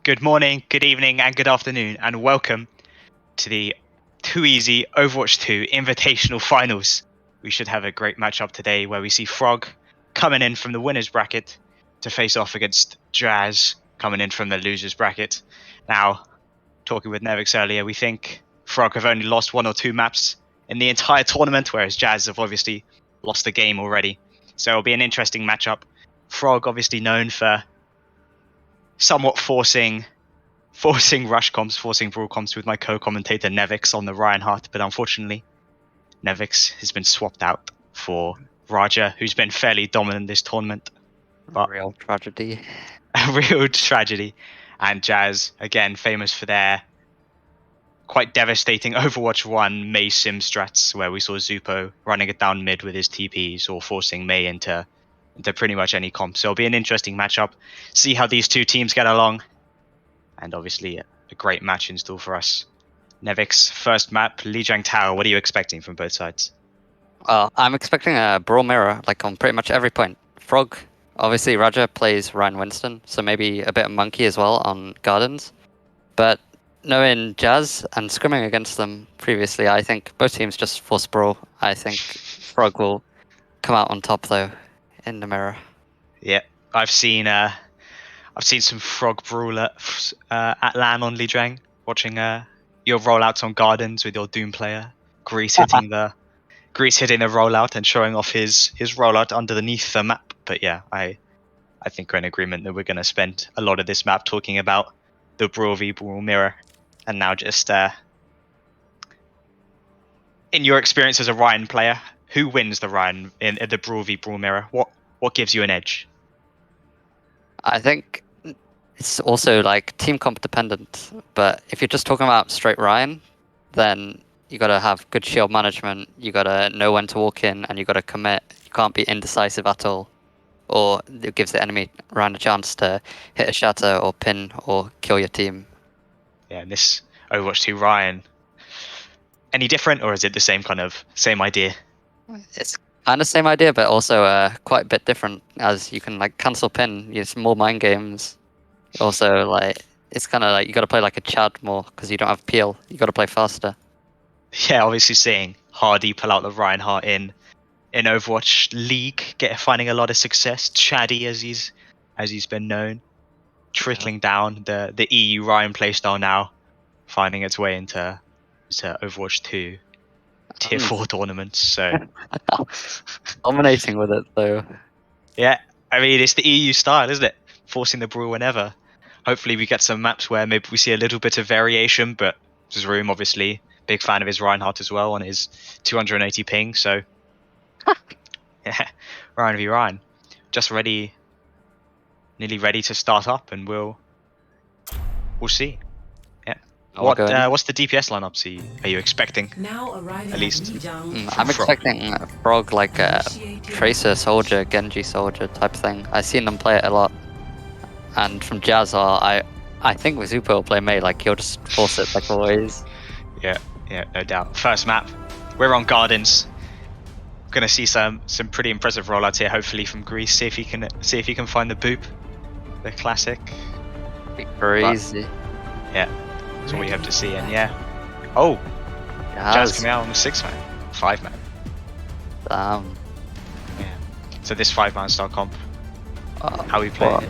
Good morning, good evening, and good afternoon, and welcome to the Too Easy Overwatch 2 Invitational Finals. We should have a great matchup today where we see Frog coming in from the winner's bracket to face off against Jazz coming in from the loser's bracket. Now, talking with Nevix earlier, we think Frog have only lost one or two maps in the entire tournament, whereas Jazz have obviously lost the game already. So it'll be an interesting matchup. Frog obviously known for somewhat forcing rush comps, forcing brawl comps with my co-commentator Nevix on the Reinhardt, but unfortunately Nevix has been swapped out for Raja, who's been fairly dominant this tournament. But real tragedy. A real tragedy. And Jazz, again, famous for their quite devastating Overwatch 1 Mei sim strats, where we saw Zupo running it down mid with his TPs or forcing Mei into pretty much any comp. So it'll be an interesting matchup. See how these two teams get along. And obviously a great match in store for us. Nevix, first map, Lijiang Tower. What are you expecting from both sides? Well, I'm expecting a brawl mirror, like on pretty much every point. Frog, obviously Raja plays Ryan Winston, so maybe a bit of Monkey as well on Gardens. But knowing Jazz and scrimming against them previously, I think both teams just force brawl. I think Frog will come out on top though in the mirror. Yeah, I've seen some Frog brawler at LAN on Lijiang, watching your rollouts on Gardens with your Doom player, Grease hitting the rollout and showing off his rollout underneath the map. But yeah, I think we're in agreement that we're going to spend a lot of this map talking about the Brawl v Brawl mirror. And now just in your experience as a Ryan player, who wins the Ryan in the Brawl v Brawl mirror? What gives you an edge? I think it's also like team comp dependent, but if you're just talking about straight Ryan, then you gotta have good shield management, you gotta know when to walk in, and you gotta commit. You can't be indecisive at all, or it gives the enemy Ryan a chance to hit a shatter or pin or kill your team. Yeah, and this Overwatch 2 Ryan, any different, or is it the same idea? It's kind of same idea, but also quite a bit different, as you can like cancel pin, use more mind games. Also, like it's kind of like you got to play like a Chad more because you don't have peel. You got to play faster. Yeah, obviously seeing Hardy pull out the Reinhardt in Overwatch League, finding a lot of success. Chaddy, as he's been known, trickling down the EU Ryan playstyle now, finding its way into Overwatch 2 Tier 4 tournaments. So dominating with it though. Yeah, I mean it's the EU style, isn't it? Forcing the brawl whenever. Hopefully we get some maps where maybe we see a little bit of variation, but Zroom obviously big fan of his Reinhardt as well on his 280 ping. So yeah, Ryan v Ryan, just nearly ready to start up, and we'll see. Yeah. What's the DPS lineup? Are you expecting? At least. I'm expecting Frog like a Tracer soldier, Genji soldier type thing. I've seen them play it a lot. And from Jazzar, I think with Zupo will play Mei, like he'll just force it like always. Yeah, no doubt. First map, we're on Gardens. Gonna see some pretty impressive rollouts here, hopefully from Grease. See if he can find the boop, the classic. Crazy. Yeah, that's what we have to see. And yeah, oh, Jazz coming out on the 6-man, 5-man. Damn. Yeah. So this 5-man style comp, how we play it.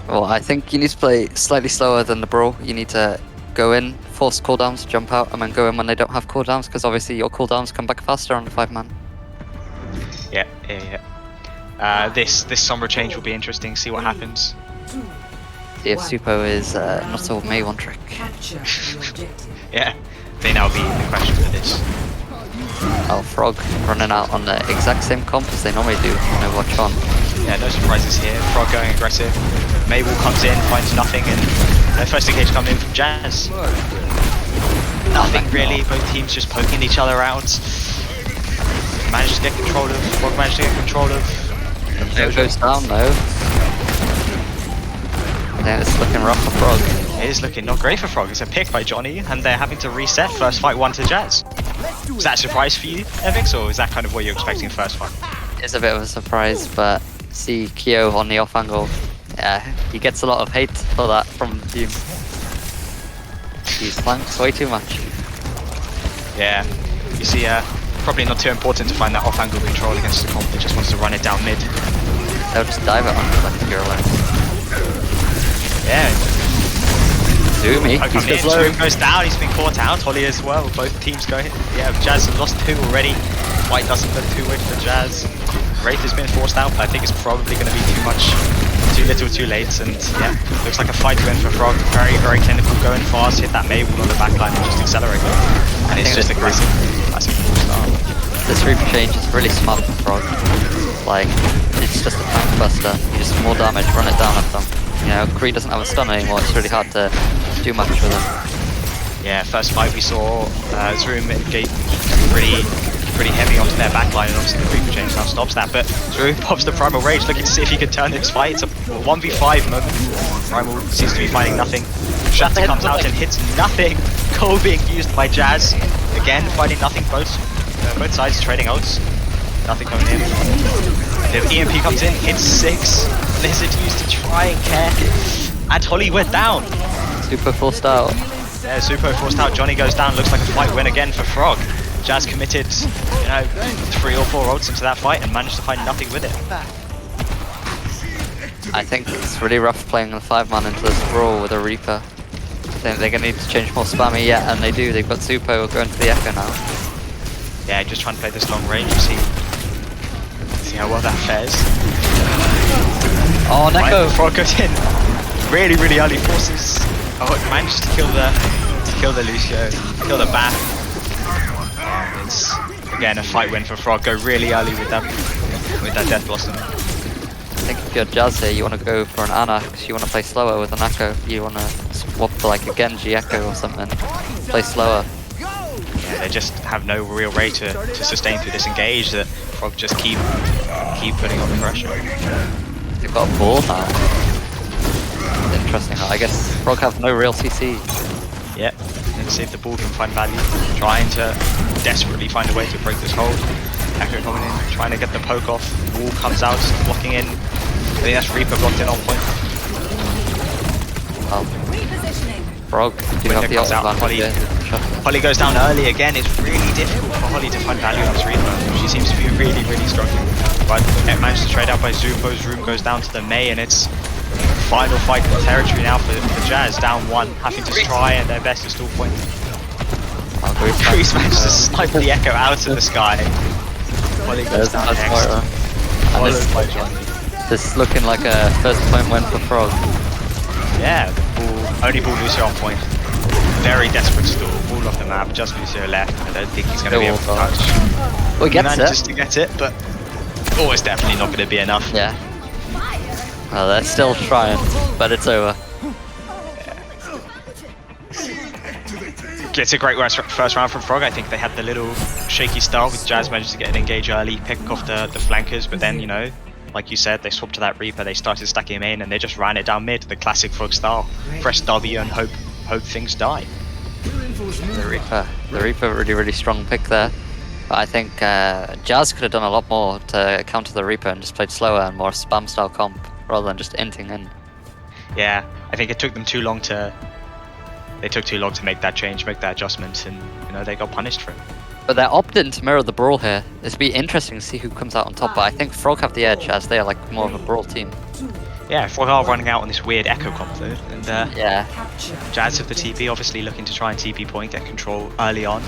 Well, I think you need to play slightly slower than the brawl. You need to go in, force cooldowns, jump out, and then go in when they don't have cooldowns, because obviously your cooldowns come back faster on the 5-man. Yeah. This Sombra change will be interesting. See what happens. See if Supo is not all Mei one trick. Yeah, they now be the question for this. Oh, Frog running out on the exact same comp as they normally do on Overwatch 1. Yeah, no surprises here. Frog going aggressive. Maywall comes in, finds nothing, and their first engage coming in from Jazz. Nothing really, both teams just poking each other out. Frog managed to get control of. It goes down though. Yeah, it's looking rough for Frog. It is looking not great for Frog. It's a pick by Johnny, and they're having to reset first fight 1 to Jazz. Was that a surprise for you, Evix, or is that kind of what you're expecting first fight? It's a bit of a surprise, but see Kyo on the off angle Yeah, he gets a lot of hate for that from the team. He's flanks way too much. Yeah, you see, probably not too important to find that off-angle control against the comp that just wants to run it down mid. They'll just dive it on like a hero lane. Yeah. Zoomy, Zoom goes down, he's been caught out, Holly as well, both teams go hit. Yeah, Jazz have lost 2 already. White doesn't look too weak for Jazz. Wraith has been forced out, but I think it's probably going to be too much, too little, too late, and yeah, looks like a fight win for Frog. Very, very clinical, going fast, hit that May wall on the backline and just accelerate. And it's just a classic start. This Reaper change is really smart for Frog. Like, it's just a tank buster, you just more damage, run it down at them. You know, Kree doesn't have a stun anymore, it's really hard to do much with him. Yeah, first fight we saw Zoom get pretty heavy onto their backline, and obviously the Reaper change now stops that, but Zoom pops the Primal Rage, looking to see if he can turn this fight. It's a 1v5 moment. Primal seems to be finding nothing. Shatter comes out and hits nothing. Coal being used by Jazz. Again, finding nothing, both sides trading outs. Nothing coming in. The EMP comes in, hits 6. Blizzard used to try and care. And Holly went down. Super forced out. Yeah, super forced out. Johnny goes down. Looks like a fight win again for Frog. Jazz committed, 3 or 4 ults into that fight and managed to find nothing with it. I think it's really rough playing the 5-man into this brawl with a Reaper. I think they're going to need to change more spammy, yeah, and they do. They've got Supo going to the Echo now. Yeah, just trying to play this long range, see how well that fares. Oh, Neko! Right, Frog goes in. Really, really early forces. Oh, it managed to kill the Lucio, kill the Bat. And it's again a fight win for Frog. Go really early with that Death Blossom. I think if you're Jazz here, you want to go for an Ana because you want to play slower with an Echo. You want to swap for like a Genji Echo or something. Play slower. Yeah, they just have no real way to sustain through this engage. That Frog just keep putting on the pressure. They've got a ball now. Interesting. I guess Frog have no real CC. Yeah, let's see if the ball can find value. Trying to desperately find a way to break this hold. Echo coming in, trying to get the poke off. Wall comes out, blocking in. I think that's Reaper blocked in on point. Frog, do you have the advantage? Holly goes down early again. It's really difficult for Holly to find value on this Reaper. She seems to be really, really struggling. But it managed to trade out by Zupo's Room goes down to the May, and it's final fight for territory now for Jazz. Down 1, having to try and their best to stall point. Grease managed to snipe the Echo out of the sky. Holly goes down next. This is looking like a first point win for Frog. Yeah, only ball Lucio on point. Very desperate stall, ball off the map, just Lucio left. I don't think he's going to be able to touch. Well, he manages to get it, but it's definitely not going to be enough. Yeah. Well, they're still trying, but it's over. It's a great first round from Frog. I think they had the little shaky start with Jazz managed to get an engage early, pick off the flankers, but then, like you said, they swapped to that Reaper, they started stacking him in, and they just ran it down mid, the classic Frog style. Press W and hope things die. The Reaper, really, really strong pick there. But I think Jazz could have done a lot more to counter the Reaper and just played slower and more spam style comp rather than just inting in. Yeah, I think it took them too long to make that change, make that adjustment, and they got punished for it. But they're opting to mirror the brawl here. It'll be interesting to see who comes out on top, but I think Frog have the edge as they are like more of a brawl team. Yeah, Frog are running out on this weird Echo comp though, and yeah. Jazz have the TP, obviously looking to try and TP point, get control early on.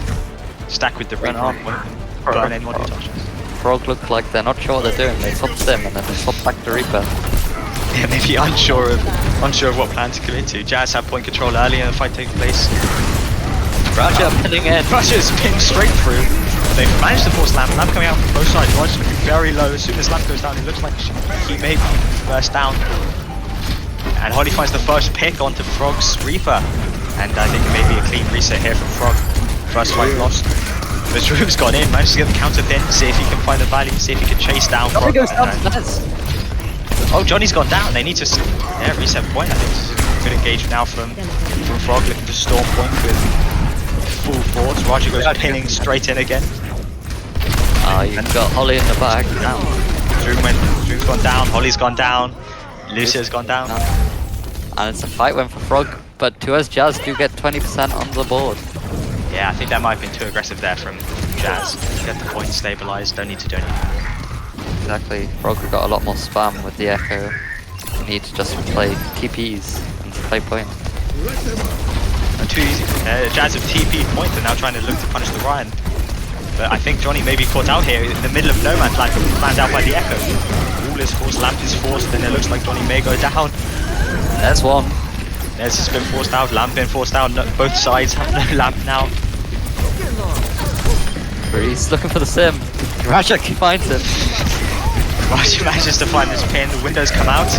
Stack with the Reaper on point, burn anyone who touches. Frog look like they're not sure what they're doing. They swap Sim and then they swap back to Reaper. Yeah, maybe unsure of what plan to commit to. Jazz have point control early and the fight takes place. Raja pinning in. Raja's pinned straight through. They've managed to force Lamp. Lamp coming out from both sides. Raja's looking very low. As soon as Lamp goes down, it looks like he may be first down. And Holly finds the first pick onto Frog's Reaper. And I think maybe a clean reset here from Frog. First fight lost. But Drew's gone in, managed to get the counter pin, see if he can find the value, see if he can chase down Frog. Oh, Johnny's gone down. They need to reset point. I think this is a good engagement now from Frog, looking to storm point with full force. Raja goes pinning straight in again. You've got Holly in the back now. Drew's gone down, Holly's gone down. Lucia's gone down. And it's a fight win for Frog, but 2S Jazz do get 20% on the board. Yeah, I think that might have been too aggressive there from Jazz. Get the point stabilized, don't need to do anything. Exactly. Frog got a lot more spam with the Echo. You need to just play TPs and play point. Too easy. Jazz have TP point and now trying to look to punish the Ryan. But I think Johnny may be caught out here in the middle of no man's land, planned out by the Echo. All is forced, Lamp is forced, and it looks like Johnny may go down. There's one. There's just been forced out, Lamp been forced out, no, both sides have no Lamp now. He's looking for the sim. Rajak finds him. Raj manages to find this pin, the windows come out,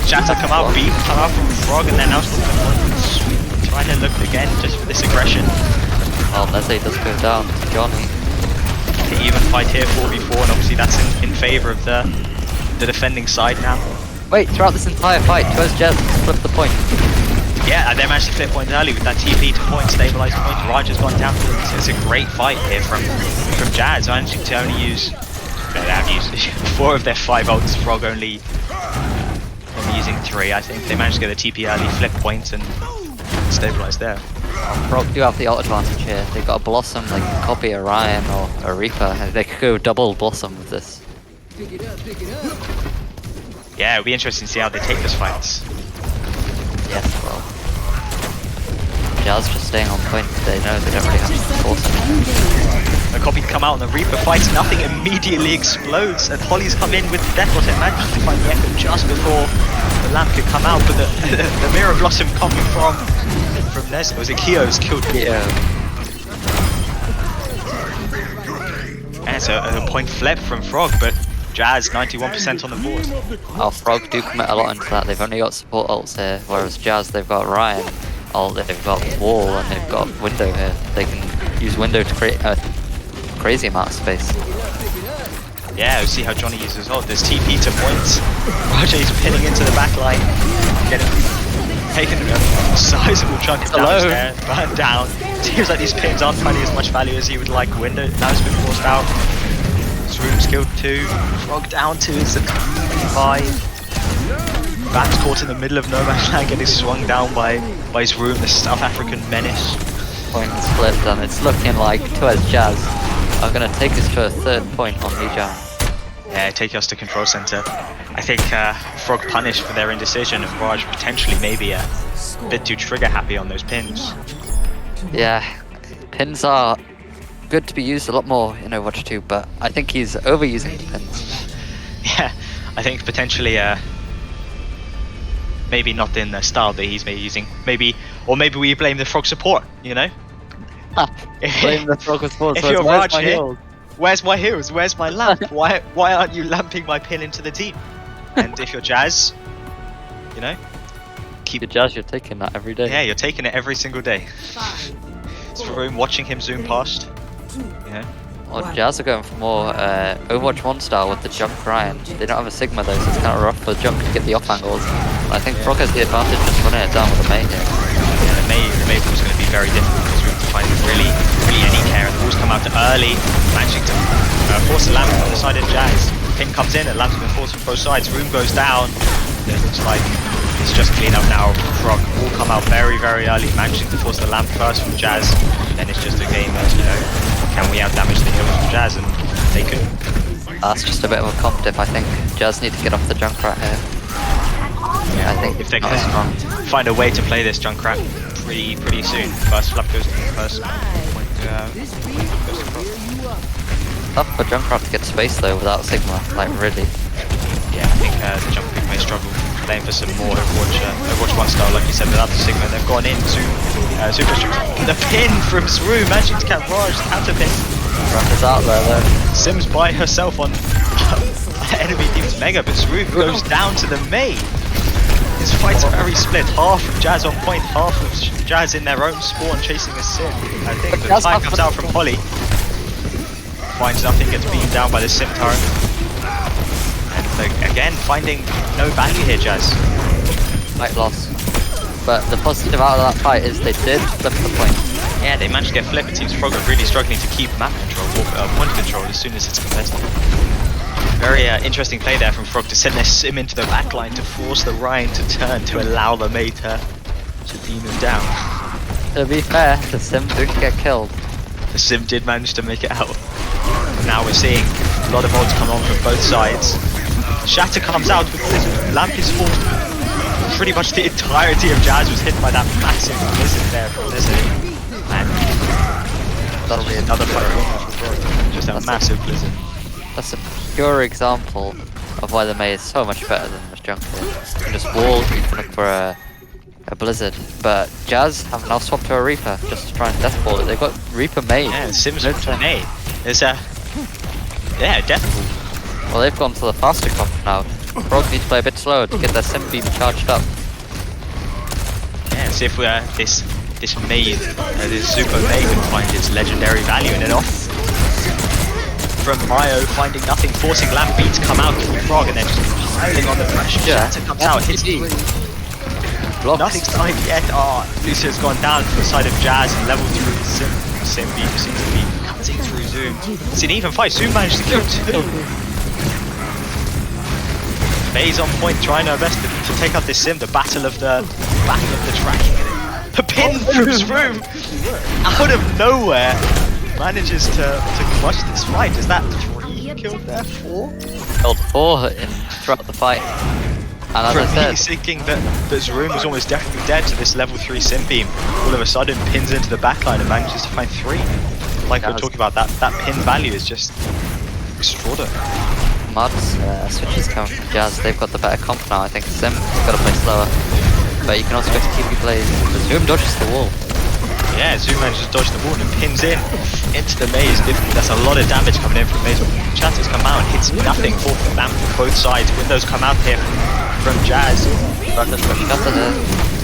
Shatter come out, Beam come out from Frog, and then now trying to look again just for this aggression. Well, Leslie does go down to Johnny. The even fight here 4v4, and obviously that's in favour of the defending side now. Wait, throughout this entire fight, 2S Jazz flipped the point. Yeah, they managed to flip point early with that TP to point, stabilize point. Raj has gone down. So it's a great fight here from Jazz, managing to only use. They have used 4 of their 5 ults. Frog only using 3. I think they managed to get the TP early, flip points, and stabilize there. Frog do have the ult advantage here. They've got a Blossom, they can copy a Ryan or a Reaper. They could go double Blossom with this. Yeah, it'll be interesting to see how they take this fight. Yes, well. Jazz just staying on point. They know they don't really have to force anything. The copy come out and the Reaper fights nothing, immediately explodes, and Holly's come in with the Death Bot. It manages to find the Echo just before the Lamp could come out, but the Mirror Blossom coming from Nes, was it Kyo's killed? Yeah. And it's a point flip from Frog, but Jazz 91% on the board. Oh, Frog do commit a lot into that. They've only got support ults here, whereas Jazz, they've got Ryan ult, they've got Wall, and they've got Window here. They can use Window to create a crazy amount of space. Yeah, we'll see how Johnny uses ult. There's TP to points. Rajay's pinning into the back line, taking a sizable chunk of damage there, burned down. Seems like these pins aren't finding as much value as he would like. Window now has been forced out. Room's killed 2. Frog down 2. It's a 5. Bam's caught in the middle of no man's land, getting swung down by his Room, the South African menace. Point is flipped, and it's looking like 2S Jazz are going to take us to a 3rd point on Lijiang. Yeah, take us to control center. I think Frog punished for their indecision, and Raj potentially maybe a bit too trigger happy on those pins. Yeah, pins are good to be used a lot more in Overwatch 2, but I think he's overusing the pins. Yeah, I think potentially maybe not in the style that he's maybe using. Maybe we blame the Frog support, you know? Blame the Frog support. If you're Raj here, where's my heroes? Where's my lamp? Why aren't you lamping my pin into the team? And if you're Jazz, you know, keep your Jazz. You're taking that every day. Yeah, you're taking it every single day. It's Room watching him zoom past. You know. Well, Jazz are going for more Overwatch 1 style with the jump Ryan. They don't have a Sigma though, so it's kind of rough for jump to get the off angles. I think Frog has the advantage just running it down with the May here. Yeah, the May was going to be very difficult for Room to find really any care. And the rules come out early, managing to force a Lamp on the side of Jazz. Pin comes in, and Lamp's been forced from both sides. Room goes down. It looks like it's just clean up now. Frog will come out very early, managing to force the Lamp first from Jazz. Then it's just a game of, you know, can we outdamage the heroes from Jazz, and they could. That's just a bit of a comp dip. I think Jazz need to get off the Junkrat here. Yeah, I think if they can find a way to play this Junkrat pretty soon. First flap goes to the first point goes to Frog. Tough for Junkrat to get space though without Sigma, like really. Yeah, I think the Jump Pick may struggle playing for some more Overwatch 1 style, like you said, without the Sigma. They've gone in super strict. The pin from Sru, managing to catch Raj, counter pin. Raf is out there though. Sims by herself on enemy team's Mega, but Sru goes down to the main. His fights are very split. Half of Jazz on point, half of Jazz in their own spawn chasing a Sim. I think the time comes out from Holly. Finds nothing, gets beaten down by the Sim turret. And again, finding no value here, Jazz. Fight loss. But the positive out of that fight is they did flip the point. Yeah, they managed to get flip. It seems Frog are really struggling to keep map control, or point control as soon as it's contested. Very interesting play there from Frog to send their sim into the backline to force the Ryan to turn to allow the Mei to beam him down. To be fair, the sim didn't get killed. The sim did manage to make it out. Now we're seeing a lot of ults come on from both sides. Shatter comes out with Blizzard. Lamp is full. Pretty much the entirety of Jazz was hit by that massive Blizzard there from Blizzard. And that'll be another fight for Frog. Just a massive Blizzard. That's a pure example of why the Mei is so much better than the Junker. You can just wall, you can look for a Blizzard, but Jazz have now swapped to a Reaper just to try and death ball it. They've got Reaper Mei. Yeah, Sims with Mei. There's a death ball. Well, they've gone to the faster comp now. Frog needs to play a bit slower to get their sim beam charged up. Yeah, see if this Mei, this Super Mei can find its legendary value in it off. From Mayo, finding nothing, forcing Lambeat to come out from Frog and then just piling on the pressure. Yeah. Shatter comes out, hits the nothing's time yet. Lucia's gone down to the side of Jazz and level 3 Sim beam seems to be cutting through Zoom. It's an even fight. Zoom managed to kill 2. Mei's on point, trying her best to take out this Sim. The battle of the tracking. The pin from Zoom out of nowhere manages to clutch this fight. Is that 3 killed there? 4? Killed 4 throughout the fight. And as I said, thinking that Zoom was almost definitely dead to this level 3 Sim beam, all of a sudden pins into the backline and manages to find 3. Like we're talking about, that pin value is just extraordinary. Mud's switches coming from Jazz. They've got the better comp now. I think Sim has got to play slower, but you can also go to TP plays. But Zoom dodges the wall. Yeah, Zoom manages to dodge the wall and pins into the maze. That's a lot of damage coming in from maze. Chatter's come out and hits nothing for Lamp from both sides. Windows come out here from Jazz. Shatter there.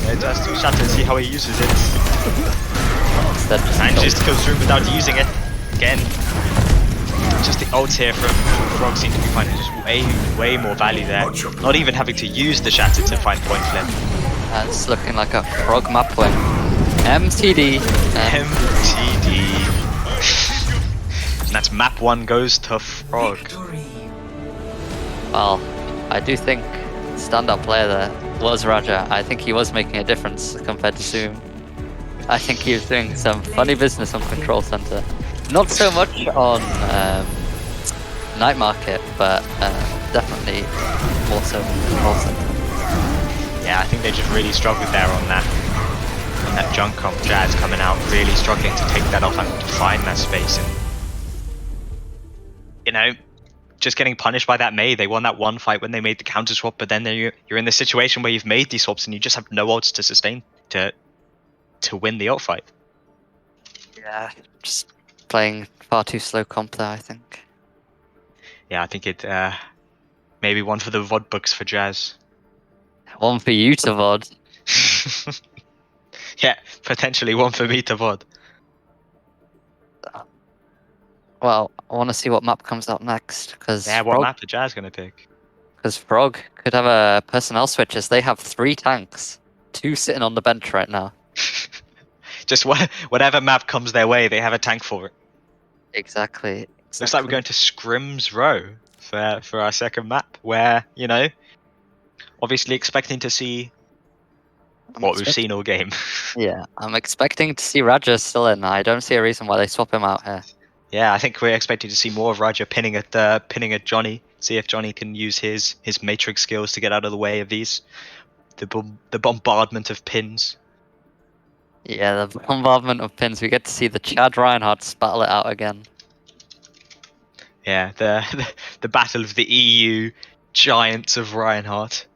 Yeah, Jazz to Shatter, see how he uses it. Instead just manages to kill Zoom without using it. Again, just the ults here from Frog seem to be finding just way more value there. Not even having to use the Shatter to find point flip. It's looking like a Frog map win. MTD. MTD. And that's map 1 goes to Frog. Well, I do think standout player there was Raja. I think he was making a difference compared to Zoom. I think he was doing some funny business on Control Center. Not so much on Night Market, but definitely more so on Control Center. Yeah, I think they just really struggled there on that junk comp. Jazz coming out, really struggling to take that off and to find that space. And you know, just getting punished by that Mei. They won that one fight when they made the counter swap, but then you're in the situation where you've made these swaps and you just have no odds to sustain to win the ult fight. Yeah, just playing far too slow comp there, I think. Yeah, I think it maybe one for the VOD books for Jazz. One for you to VOD. Yeah, potentially one for me to VOD. Well, I want to see what map comes out next, because Yeah, what map the Jazz gonna pick? Because Frog could have a personnel switch, as they have 3 tanks, 2 sitting on the bench right now. Just whatever map comes their way, they have a tank for it. Exactly. Looks like we're going to Scrims Row for our second map, where, you know, obviously expecting to see what we've seen all game. Yeah, I'm expecting to see Raja still in. I don't see a reason why they swap him out here. Yeah, I think we're expecting to see more of Raja pinning at Johnny. See if Johnny can use his matrix skills to get out of the way of the bombardment of pins. Yeah, the bombardment of pins. We get to see the Chad Reinhardts battle it out again. Yeah, the battle of the EU giants of Reinhardt.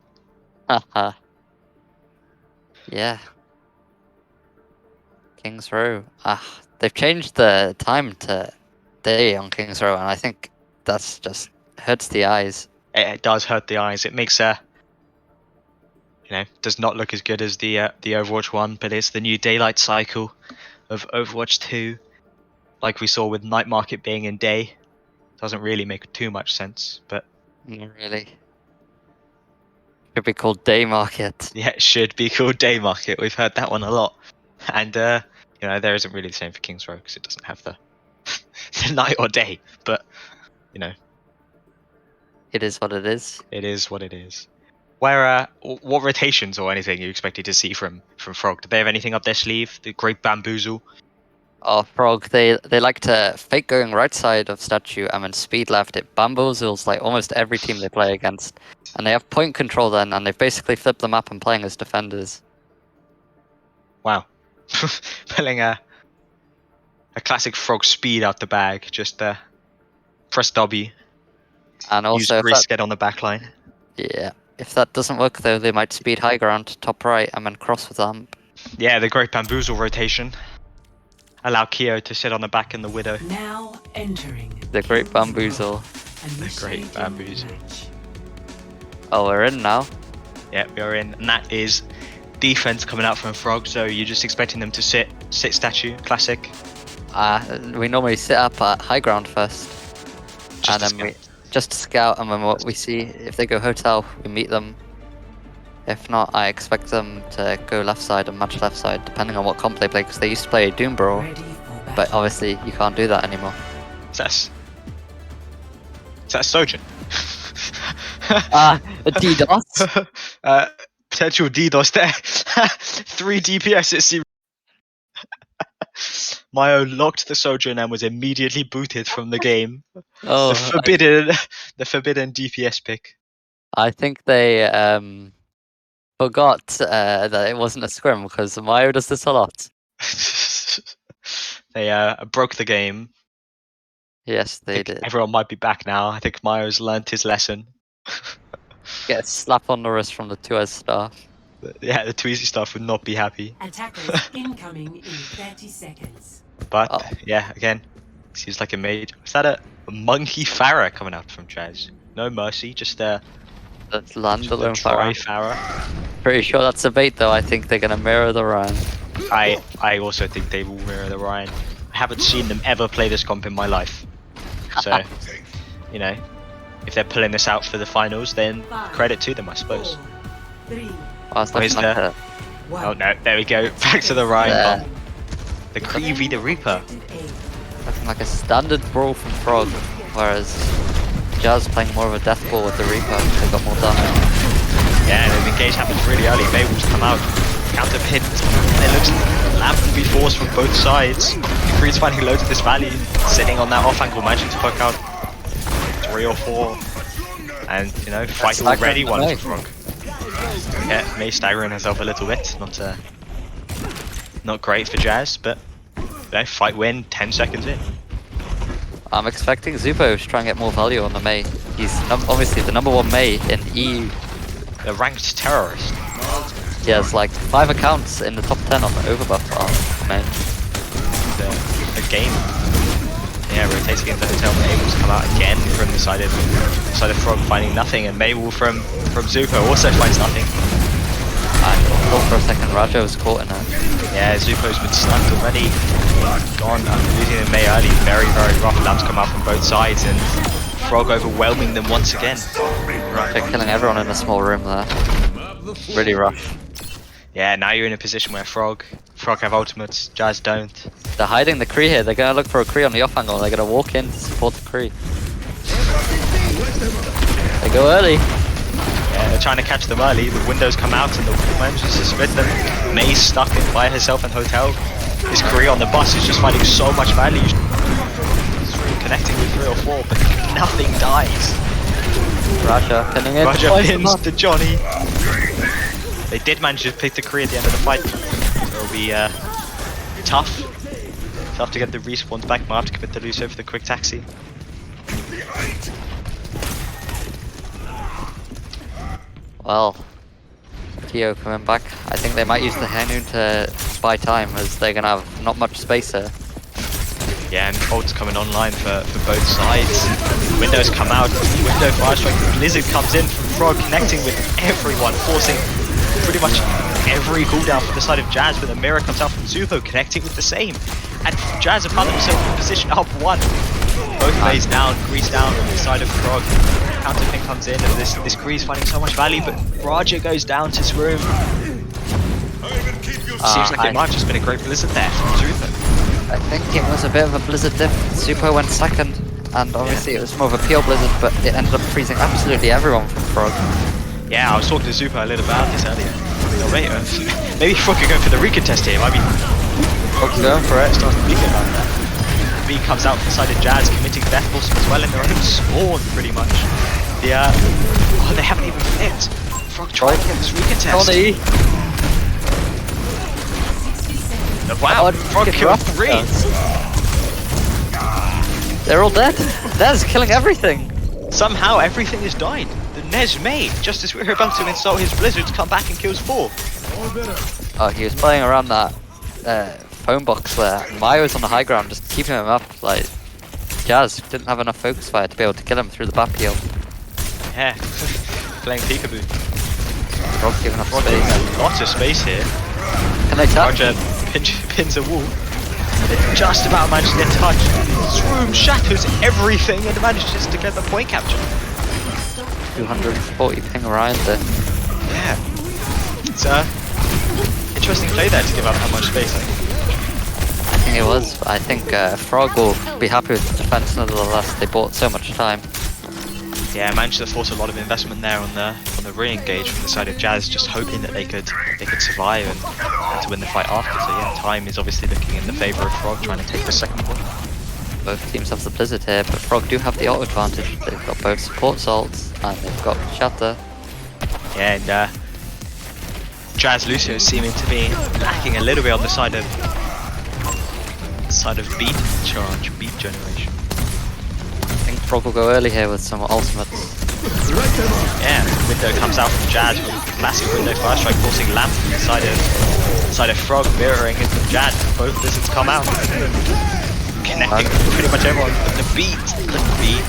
Haha. Yeah. King's Row. They've changed the time to day on King's Row, and I think that's just hurts the eyes. It does hurt the eyes. It makes does not look as good as the Overwatch 1, but it's the new daylight cycle of Overwatch 2. Like we saw with Night Market being in day. Doesn't really make too much sense, but Not really. Should be called Day Market. yeah, it should be called Day Market. We've heard that one a lot. And there isn't really the same for King's Row because it doesn't have the night or day, but It is what it is. It is what it is. Where what rotations or anything you expected to see from Frog? Did they have anything up their sleeve? The great bamboozle. Oh, Frog, they like to fake going right side of statue and then speed left. It bamboozles like almost every team they play against. And they have point control then, and they've basically flipped the map and playing as defenders. Wow, pulling a classic Frog speed out the bag. Just press W. And Use also, Grease, get on the back line. yeah, if that doesn't work though, they might speed high ground, top right, and then cross with amp. Yeah, the great bamboozle rotation. Allow Kyo to sit on the back and the Widow. Now entering The great bamboozle. Great bamboozle. Oh, we're in now. Yeah, we are in, and that is defense coming out from Frog. So you're just expecting them to sit statue, classic. We normally sit up at high ground first, Just and then we just scout, and then what we see, if they go hotel, we meet them. If not, I expect them to go left side and match left side, depending on what comp they play, because they used to play Doom Brawl, but obviously you can't do that anymore. Is that Sojourn? DDoS? Potential DDoS there. 3 DPS it seems. Mayo locked the Sojourn and was immediately booted from the game. Oh, The forbidden DPS pick. I think they forgot that it wasn't a scrim, because Mayo does this a lot. They broke the game. Yes, I they think did. everyone might be back now. I think Mayo's learnt his lesson. Get a slap on the wrist from the 2S staff. Yeah, the Tweezy staff would not be happy. Attackers incoming in 30 seconds. But yeah, again, seems like a mage. Was that a monkey Farah coming out from Jazz? No mercy, just a That's Landalone dry Farah. Farah. Pretty sure that's a bait though. I think they're gonna mirror the Ryan. I also think they will mirror the Ryan. I haven't seen them ever play this comp in my life. So, you know, if they're pulling this out for the finals, then credit to them, I suppose. 4, 3, Oh, it's looking like a, Oh no, there we go. Back to the Ryan Yeah. comp. The Creevy the Reaper. looking like a standard brawl from Frog, whereas Jazz playing more of a death ball with the Reaper. They got more damage. Yeah, and the engage happens really early. Mabel's come out, counter pin, and it looks lamp will be forced from both sides. Creed's finding loads of this value, sitting on that off angle, managing to poke out 3 or 4, and you know, fight already one for Frog. Yeah, May staggering herself a little bit, not great for Jazz, but you know, fight win, 10 seconds in. I'm expecting Zupo to try and get more value on the Mei. He's obviously the #1 Mei in EU. The ranked terrorist. He has like 5 accounts in the top 10 on the overbuff on Mei. A game. Yeah, rotating into the hotel, Mabel to come out again from the side of Frog, finding nothing, and Mabel from Zupo also finds nothing. I thought for a second Raja was caught in it. Yeah, Zupo's been stunned already. Gone, losing the Mei early. Very, very rough. Lamps come out from both sides, and Frog overwhelming them once again. Raja killing everyone in a small room there. Really rough. Yeah, now you're in a position where Frog have ultimates, Jazz don't. They're hiding the Kree here. They're going to look for a Kree on the off angle. They're going to walk in to support the Kree. They go early. Yeah, they're trying to catch them early. The windows come out and the manages to split them. May's stuck in by herself in hotel. This Kree on the bus is just finding so much value. He's connecting with 3 or 4, but nothing dies. Raja pinning in. Raja pins to Johnny. They did manage to pick the Kree at the end of the fight. So it'll be tough. Tough to get the respawns back. Might have to commit to Lucio for the quick taxi. Well, Kyo coming back. I think they might use the Hanoon to buy time, as they're going to have not much space here. Yeah, and ult's coming online for both sides. Windows come out. Window fire strike. Blizzard comes in from Frog, connecting with everyone, forcing pretty much every cooldown from the side of Jazz, but the mirror comes out from Zupo, connecting with the same. And Jazz have found themselves in position up 1. Both Mays down, Grease down on the side of Frog. Counter pin comes in, and this Grease finding so much value, but Raja goes down to his room. Seems like it might have just been a great Blizzard there from Zupo. I think it was a bit of a Blizzard diff. Zupo went second, And obviously it was more of a pure blizzard, but it ended up freezing absolutely everyone from Frog. Yeah, I was talking to Zupa a little about this earlier. Oh, wait, maybe Frog could go for the recontest here. Might be Frog's going for it. starting to think about that. B comes out from the side of Jazz, committing death blossom as well in their own spawn, pretty much. The oh, they haven't even flipped. Frog trying to get this recontest. Connie! Wow, Frog killed 3. They're all dead. Nez killing everything. Somehow everything has died. The Nez made, just as we were about to install his blizzards, come back and kills 4. Oh, he was playing around that phone box there. Maya was on the high ground, just keeping him up. Like, Jazz didn't have enough focus fire to be able to kill him through the back heel. Yeah, playing peekaboo. Frog's giving up Frog space. getting a lot of space here. Can they touch? Roger pins a wall. They just about managed to get touched. This room shatters everything and manages to get the point capture. 240 ping Orion there. Yeah. It's interesting play there to give up that much space. I think it was. But I think Frog will be happy with the defense nonetheless. They bought so much time. Yeah, managed to force a lot of investment there on the re-engage from the side of Jazz, just hoping that they could survive and to win the fight after. So yeah, time is obviously looking in the favour of Frog, trying to take the second point. Both teams have the Blizzard here, but Frog do have the ult advantage. They've got both support salts and they've got Shatter. Yeah, and Jazz Lucio seeming to be lacking a little bit on the side of beat charge, beat generation. I think Frog will go early here with some ultimates. Yeah, window comes out from Jazz with a massive window fire strike, forcing Lamp from the side of Frog, mirroring it from Jazz. Both blizzards come out, connecting pretty much everyone. But the beat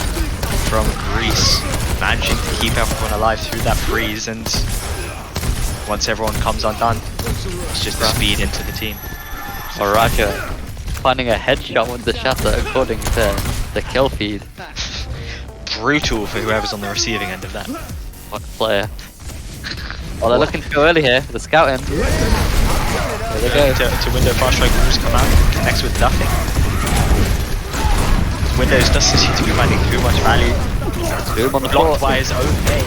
from Greece, managing to keep everyone alive through that freeze, and once everyone comes undone, it's just the speed into the team. Or Roger finding a headshot with the Shatter according to the kill feed. Brutal for whoever's on the receiving end of that. What a player. Well, they're looking to go early here with the scout in. There they go. To window fast strike moves come out, connects with nothing. Windows doesn't seem to be finding too much value. Boom on the Blocked floor. by his own name.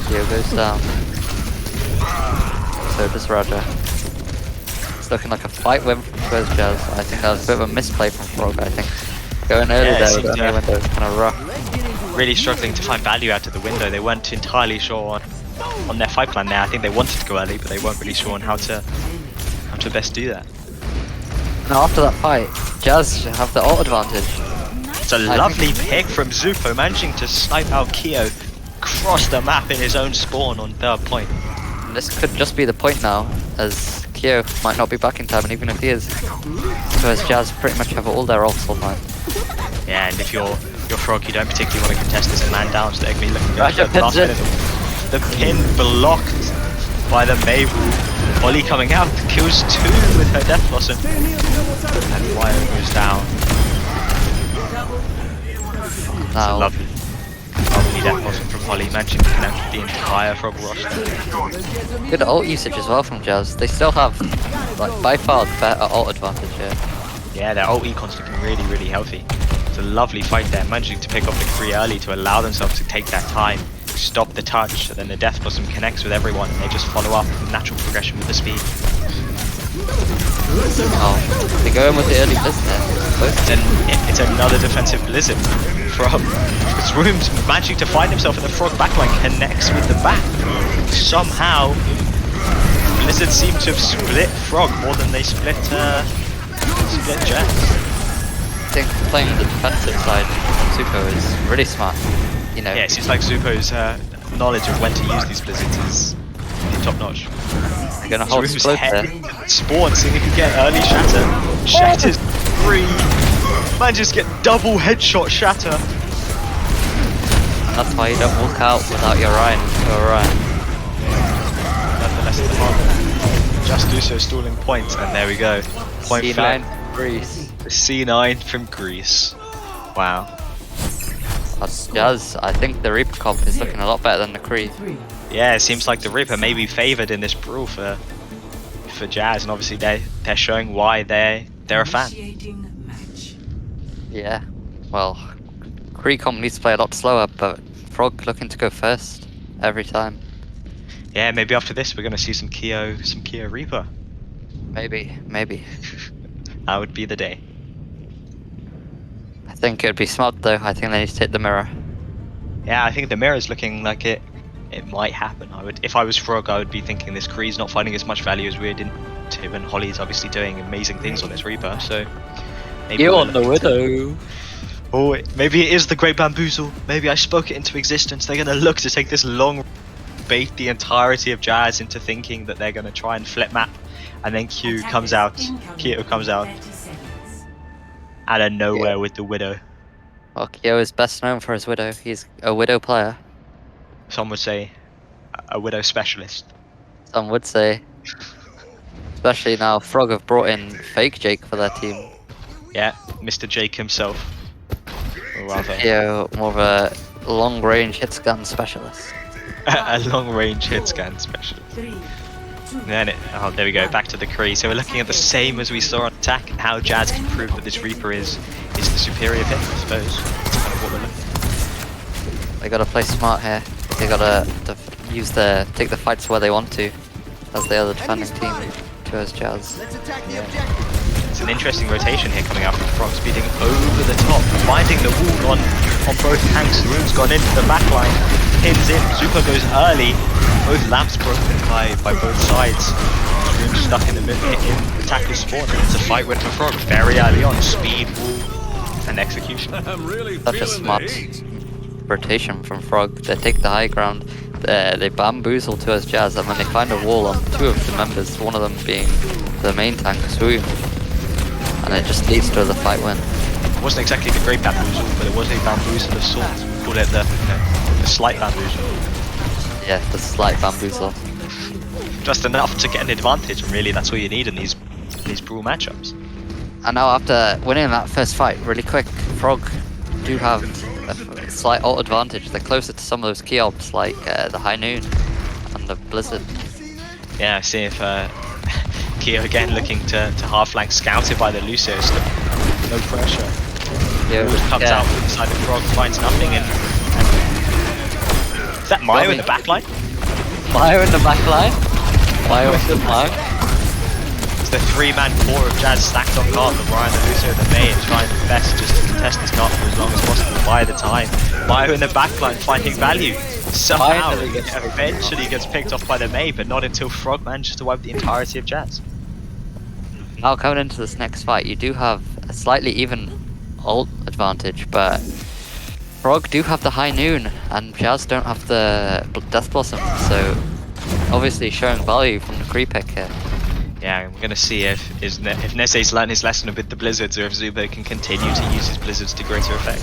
Geo goes down. So does Roger. It's looking like a fight win from Twizz Jazz. I think that was a bit of a misplay from Frog, I think. Going early Yeah, it there seems, with the yeah. window is kind of rough. Really struggling to find value out of the window. They weren't entirely sure on their fight plan there. I think they wanted to go early, but they weren't really sure on how to best do that. Now after that fight, Jazz should have the ult advantage. It's a lovely pick from Zupo, managing to snipe out Keo across the map in his own spawn on third point. And this could just be the point now, as Keo might not be back in time, and even if he is, so as Jazz pretty much have all their ults online. Yeah, and if you're Frog, you don't particularly want to contest this man down, so they're going to be looking good Roger at the last pins minute. The pin blocked by the Mabel. Ollie coming out, kills 2 with her Death Blossom. And Wire goes down. It's a Now, lovely Death Blossom from Holly, managing to connect with the entire Frog roster. good ult usage as well from Jazz. They still have, like, by far the better ult advantage here. Yeah, their ult econ's looking really, really healthy. It's a lovely fight there, managing to pick up the Kree early to allow themselves to take that time, stop the touch, and then the Death Blossom connects with everyone, and they just follow up with natural progression with the speed. Oh, they go in with the early blizzard there. It's another defensive blizzard from Room's managing to find himself in the Frog backline, connects with the back. Somehow, Blizzard seem to have split Frog more than they split Jazz. I think playing the defensive side on Zuko is really smart. You know, Yeah, it seems like Zupo's knowledge of when to use these blizzards is top notch. they're gonna hold Room's split head there. spawns, seeing if he can get early Shatter. Shatter's 3. Manages to get double headshot Shatter. That's why you don't walk out without your Ryan or Orion. Nonetheless, the hard. Just Lucio stalling points, and there we go. Point C9 flip. Greece. The C9 from Greece. Wow. That's Jazz. I think the Reaper comp is looking a lot better than the Kree. Yeah, it seems like the Reaper may be favoured in this brawl for Jazz, and obviously they're showing why they're a fan. Initiating match. Yeah. Well, Recom needs to play a lot slower, but Frog looking to go first every time. Yeah, maybe after this we're gonna see some Keo Reaper. Maybe. That would be the day. I think it'd be smart though. I think they need to take the mirror. Yeah, I think the mirror's looking like it might happen. If I was Frog, I would be thinking this Kree's not finding as much value as we're into, and Holly's obviously doing amazing things on this Reaper, so maybe You we're on the looking to- Widow. Oh, maybe it is the Great Bamboozle. Maybe I spoke it into existence. They're gonna look to take this long bait the entirety of Jazz into thinking that they're gonna try and flip map, and then Q comes out, Keo comes out 30 seconds. out of nowhere with the Widow. Well, Kyo is best known for his Widow. He's a Widow player. Some would say a Widow specialist. Some would say. Especially now Frog have brought in fake Jake for their team. Yeah, Mr. Jake himself. Or rather, Kyo, more of a long-range hit scan specialist. a long-range hit scan specialist. 3, 2, And then there we go, back to the Kree. So we're looking at the same as we saw on attack, and how Jazz can prove that this Reaper is the superior pick, I suppose. That's kind of what we're looking at. They gotta play smart here. They gotta take the fights where they want to, as they are the defending team towards Jazz. It's an interesting rotation here coming out from Frog, speeding over the top, finding the wall on both tanks. Rune's gone into the backline, pins in, Zupa goes early, both lamps broken by both sides. Rune's stuck in the middle in the tackle spawn, and it's a fight win for Frog very early on. Speed, wall, and execution. Such a smart rotation from Frog. They take the high ground, they bamboozle towards Jazz, and when they find a wall on two of the members, one of them being the main tank, Swoon, and it just leads to the fight win. It wasn't exactly the great bamboozle, but it was a bamboozle of sorts. Call it the slight bamboozle. Yeah, the slight bamboozle. Just enough to get an advantage, and really that's all you need in these brawl matchups. And now after winning that first fight really quick, Frog do have a slight ult advantage. They're closer to some of those key ops like the High Noon and the Blizzard. Yeah, see if Keo again looking to half flank, scouted by the Lucius. No pressure. Yeah, Always comes out from the side of Frog, finds nothing, and is that Mayo in the backline? Mayo in the backline. Mayo in the flank. It's the three-man core of Jazz stacked on cart, the Ryan, the Lucio, and the May, and trying their best just to contest this cart for as long as possible by the time. Mayo in the backline finding value. Somehow, eventually gets picked off by the May, but not until Frog manages to wipe the entirety of Jazz. Now coming into this next fight, you do have a slightly even ult advantage, but Frog do have the High Noon, and Jazz don't have the Death Blossom, so obviously showing value from the Kree pick here. Yeah, we're gonna see if Nese's learned his lesson with the Blizzards, or if Zubo can continue to use his Blizzards to greater effect.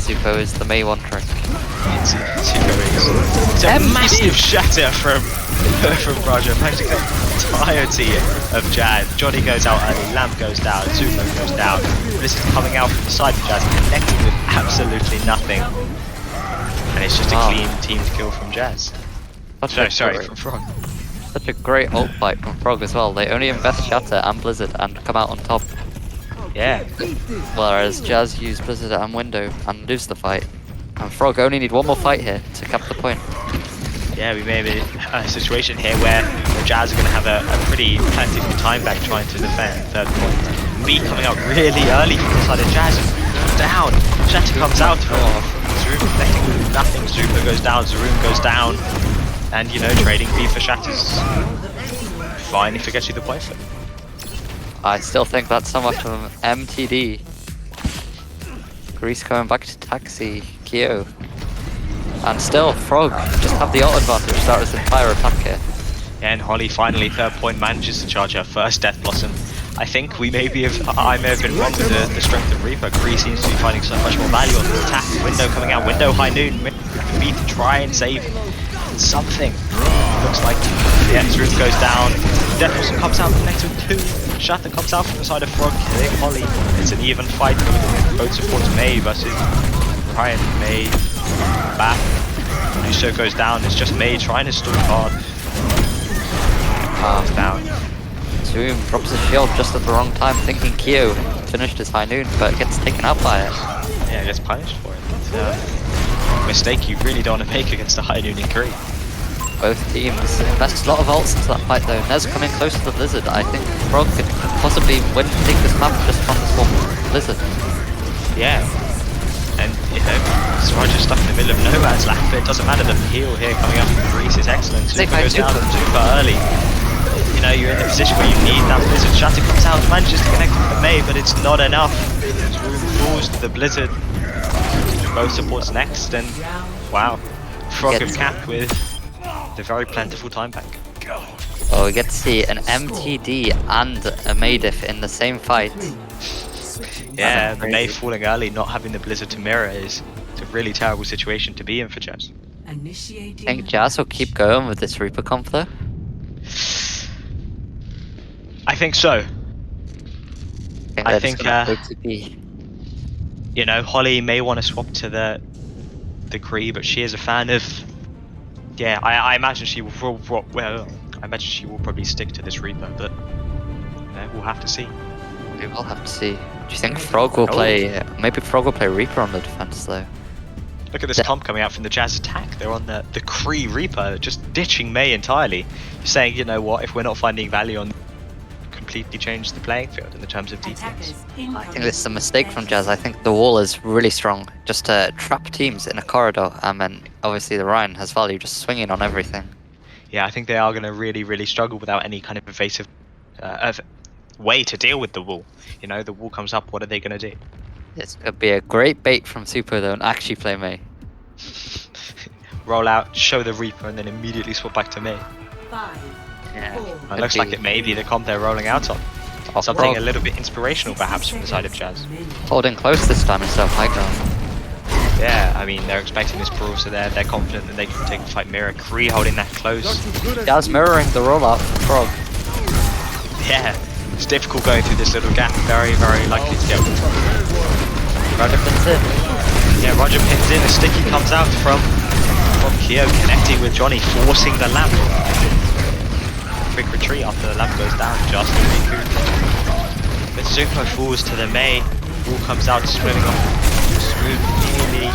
Zupo is the May one trick. It's a massive shatter from Roger, managing the entirety of Jazz. Johnny goes out early, Lamp goes down, Zupo goes down. This is coming out from the side of Jazz, connecting with absolutely nothing. And it's just a clean team kill from Jazz. Sorry, from Frog. Such a great ult fight from Frog as well. They only invest Shatter and Blizzard and come out on top. Yeah. Whereas Jazz use Blizzard and Window and lose the fight. And Frog only need one more fight here to cap the point. Yeah, we may have a situation here where Jazz are going to have a pretty tactical time back trying to defend third point. B coming out really early from the side of Jazz. Down. Shatter comes out from Zaroom, connecting with nothing. Zupa goes down, Zaroom goes down. And, trading B for Shatter's fine if it gets you the point flip. I still think that's so much of an MTD. Grease coming back to taxi Kyo. And still, Frog just have the ult advantage start his entire attack here. Yeah, and Holly finally, third point, manages to charge her first Death Blossom. I think I may have been wrong with the strength of Reaper. Grease seems to be finding so much more value on the attack. Window coming out, Window High Noon, B to try and save something. Looks like Rune goes down. Death Blossom comes out, connected with two. Shatter comes out from the side of Frog, killing Holly. It's an even fight. Both supports May versus Ryan. May back. Lucio goes down. It's just May trying to stall hard. Down. Zoom drops his shield just at the wrong time, thinking Kyo finished his high noon, but gets taken out by it. Yeah, gets punished for it. It's a mistake you really don't want to make against a high noon in Korea. Both teams invest a lot of ults into that fight though. Nez coming close to the Blizzard. I think Frog could possibly take this map just from this one Blizzard. Yeah. And, Roger's stuck in the middle of no man's land, but it doesn't matter. The heal here coming up from Greece is excellent. Super goes down super early. You're in a position where you need that Blizzard. Shatter comes out, manages to connect with the May, but it's not enough. Room falls to the Blizzard. Both supports next, and wow. Frog of Cap with the very plentiful time bank. Oh, we get to see an MTD and a Maydif in the same fight. Yeah, the May falling early, not having the Blizzard to mirror is a really terrible situation to be in for Jazz. I think Jazz will keep going with this Reaper comp though. I think so. I think Holly may want to swap to the Kree, but she is a fan of. Yeah, I imagine she will. Well, I imagine she will probably stick to this Reaper, but we'll have to see. We will have to see. Do you think Frog will play? Maybe Frog will play Reaper on the defense though. Look at this comp coming out from the Jazz attack. They're on the Kree Reaper, just ditching May entirely, saying, you know what, if we're not finding value on, completely change the playing field in the terms of defense. I think this is a mistake from Jazz. I think the wall is really strong, just to trap teams in a corridor, and then obviously the Ryan has value, just swinging on everything. Yeah, I think they are going to really, really struggle without any kind of evasive way to deal with the wall. The wall comes up, what are they going to do? This could be a great bait from Super though, and actually play May. Roll out, show the Reaper, and then immediately swap back to May. 5, Yeah. 4, It looks like it may be the comp they're rolling out on. Something a little bit inspirational perhaps from the side of Jazz. Holding close this time instead of high ground. Yeah, I mean, they're expecting this brawl, so they're confident that they can take the fight mirror. Kree holding that close. Jazz mirroring the rollout from Frog. Yeah, it's difficult going through this little gap. Very, very likely to get. Roger pins in. Yeah, Roger pins in. A sticky comes out from Kyo, connecting with Johnny, forcing the lamp. Quick retreat after the lamp goes down. Just a Riku. But Zuko falls to the May. Wall comes out, swimming off smoothly.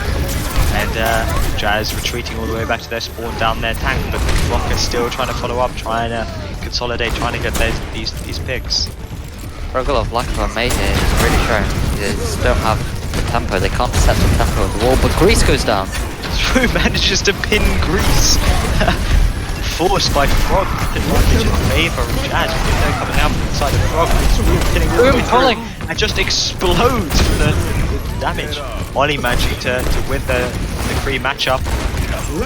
And Jazz retreating all the way back to their spawn down their tank, but Rocket's still trying to follow up, trying to consolidate, trying to get these picks. Struggle of lack of a May here is really showing. They just don't have the tempo, they can't set the tempo of the wall, but Grease goes down. Drew manages to pin Grease. Forced by Frog, advantage in favour of Jazz. They're coming out from the side of Frog, hitting all the way through, and just explodes for the damage. Ollie managing to win the Kree matchup,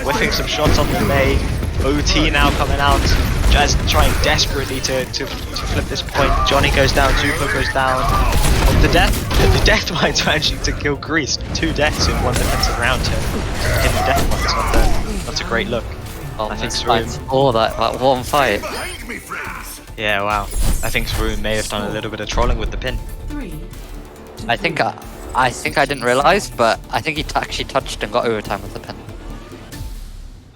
whiffing some shots on the May. OT now coming out. Jazz trying desperately to flip this point. Johnny goes down, Zuko goes down. The death mine's managing to kill Grease. 2 deaths in 1 defensive round to hit the death mines. Not a great look. I think Swoon. That one fight. Yeah, wow. I think Swoon may have done a little bit of trolling with the pin. 3, I think I didn't realise, but I think he actually touched and got overtime with the pin.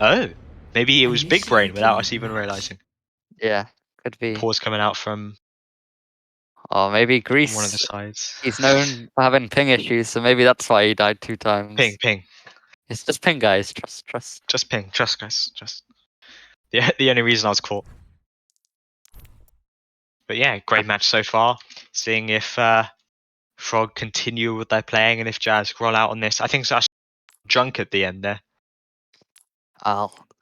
Oh, maybe it was big brain without us even realising. Yeah, could be. Pause coming out from Or maybe Grease. one of the sides. He's known for having ping issues, so maybe that's why he died 2 times. Ping. It's just ping, guys. Trust. Just ping. Trust, guys. Just. The only reason I was caught. But yeah, great match so far. Seeing if Frog continue with their playing and if Jazz roll out on this. I think it's actually drunk at the end there.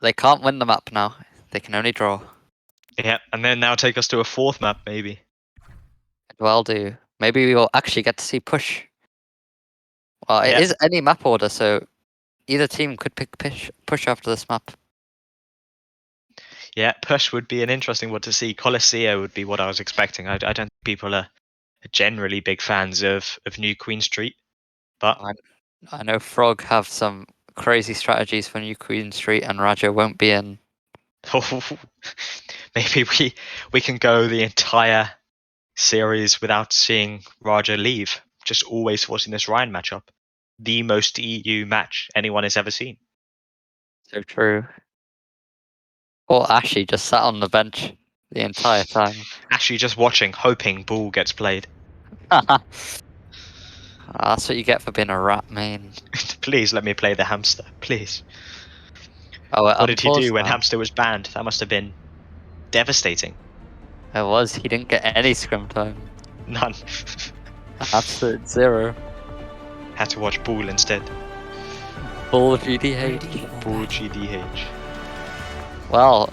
They can't win the map now. They can only draw. Yeah, and then now take us to a 4th map, maybe. Well, do. Maybe we will actually get to see push. Well, it is any map order, so either team could pick push after this map. Yeah, push would be an interesting one to see. Coliseum would be what I was expecting. I don't think people are generally big fans of New Queen Street, but I know Frog have some crazy strategies for New Queen Street, and Raja won't be in. Maybe we can go the entire series without seeing Raja leave. Just always forcing this Ryan matchup. The most EU match anyone has ever seen. So true. Or Ashy just sat on the bench the entire time. Actually just watching, hoping ball gets played. That's what you get for being a rat main. Please let me play the hamster, please. Oh, What did he do when now. hamster was banned? That must have been devastating. It was. He didn't get any scrim time. None. Absolute zero. Had to watch Ball instead. Full GDH. Ball GDH. Well,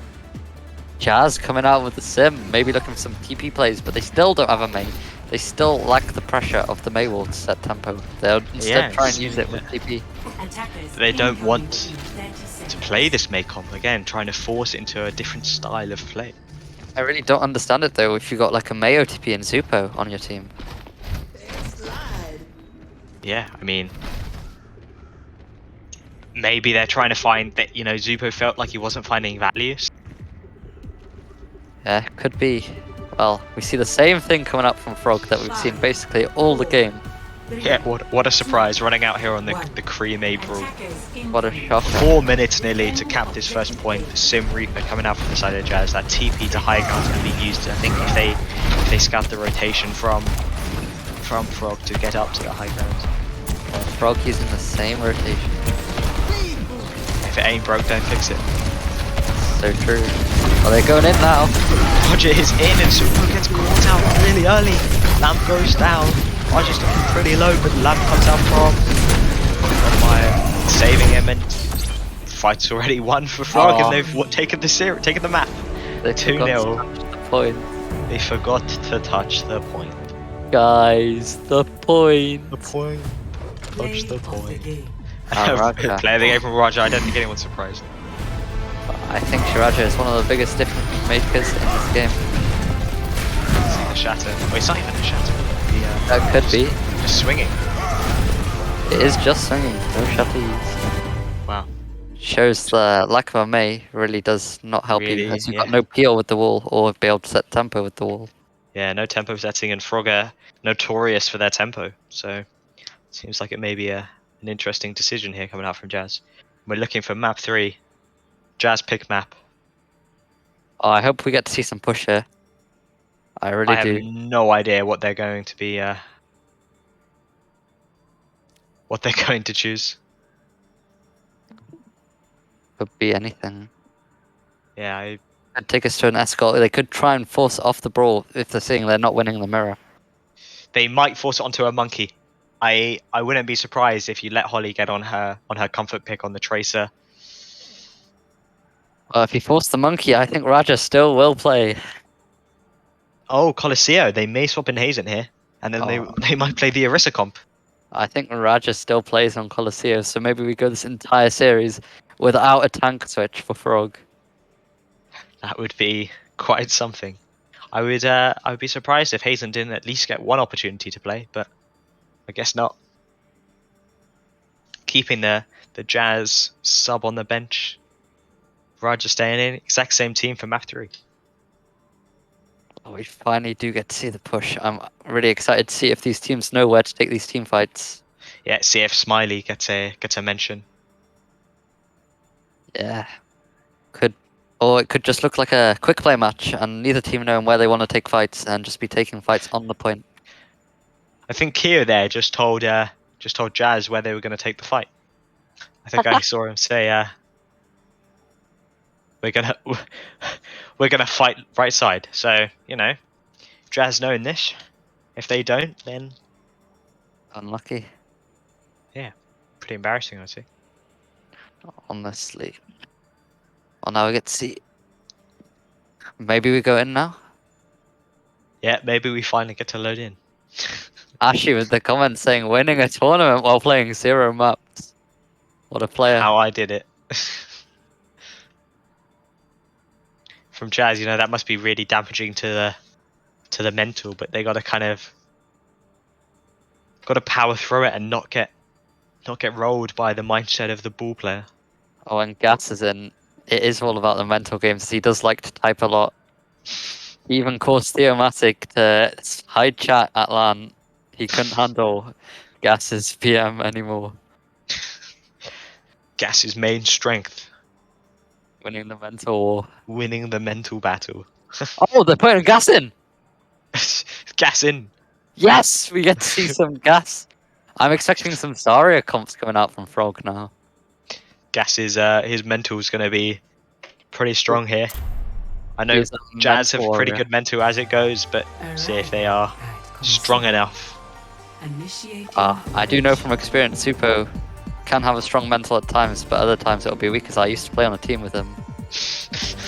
Jazz coming out with the sim, maybe looking for some TP plays, but they still don't have a main. They still lack the pressure of the Mei wall to set tempo. They'll instead try and use it with TP. They don't want to play this Mei comp again, trying to force it into a different style of play. I really don't understand it though if you got like a Mei OTP and Zupo on your team. Yeah, I mean, maybe they're trying to find that, you know, Zupo felt like he wasn't finding values. Yeah, could be. Well, we see the same thing coming up from Frog that we've seen basically all the game. Yeah, what a surprise, running out here on the Cream April. What a shocker. 4 minutes nearly to cap this first point. The Sim Reaper coming out from the side of Jazz. That TP to high ground is going to be used, I think, if they scout the rotation from Frog to get up to the high ground. Frog using the same rotation. If it ain't broke, don't fix it. So true. Well, they're going in now. Roger is in and Super gets caught out really early. Lamp goes down. Roger's looking pretty low, but Lamp comes out from Meyer, saving him, and fight's already won for Frog, and they've taken the map. They 2-0. They forgot to touch the point. Guys, the point. The point. Touch the point. Roger. Player of the game from Roger. I don't think anyone's surprised. I think Shiraja is one of the biggest difference makers in this game. See the shatter. Oh, it's not even a shatter. That could be. Just swinging. It is just swinging. No shuttles. Wow. Shows the lack of a Mei really does not help Really, you, as you've yeah. got no peel with the wall or be able to set tempo with the wall. Yeah, no tempo setting, and Frog are notorious for their tempo. So, seems like it may be an interesting decision here coming out from Jazz. We're looking for map 3. Jazz pick map. Oh, I hope we get to see some push here. I really I do. have no idea what they're going to be. What they're going to choose. Could be anything. Yeah, Could take us to an escort. They could try and force it off the brawl if they're seeing they're not winning the mirror. they might force it onto a monkey. I wouldn't be surprised if you let Holly get on her comfort pick on the Tracer. Well, if you force the monkey, I think Raja still will play. Oh, Coliseo. They may swap in Hazen here, and then they might play the Orisa comp. I think Raja still plays on Coliseo, so maybe we go this entire series without a tank switch for Frog. That would be quite something. I would be surprised if Hazen didn't at least get one opportunity to play, but I guess not. Keeping the Jazz sub on the bench. Raja staying in, exact same team for map 3. Oh, we finally do get to see the push. I'm really excited to see if these teams know where to take these team fights. Yeah, see if Smiley gets a mention. Yeah. Or it could just look like a quick play match and neither team knowing where they want to take fights and just be taking fights on the point. I think Kia there just told Jazz where they were going to take the fight. I think I saw him say, we're gonna fight right side. So, you know, Jazz knowing this. If they don't, then Unlucky, pretty embarrassing, I'd say. honestly. Well, now we get to see. Maybe we go in now? Yeah, maybe we finally get to load in. Ashy with the comment saying winning a tournament while playing 0 maps. What a player. How I did it. From Jazz, you know, that must be really damaging to the mental, but they gotta power through it and not get rolled by the mindset of the ball player. Oh, and Gas is in. It is all about the mental games. He does like to type a lot. He even caused Theomatic to hide chat at LAN. He couldn't handle Gas's PM anymore. Gas's main strength. Winning the mental war. Winning the mental battle. Oh, they're putting Gas in! Gas in. Yes, we get to see some gas. I'm expecting some Zarya comps coming out from Frog now. Gas is his mental's going to be pretty strong here. I know He's a Jazz have mental pretty warrior. good mental as it goes, but see if they are strong enough. I do know from experience, Supo can have a strong mental at times, but other times it'll be weak, because I used to play on a team with him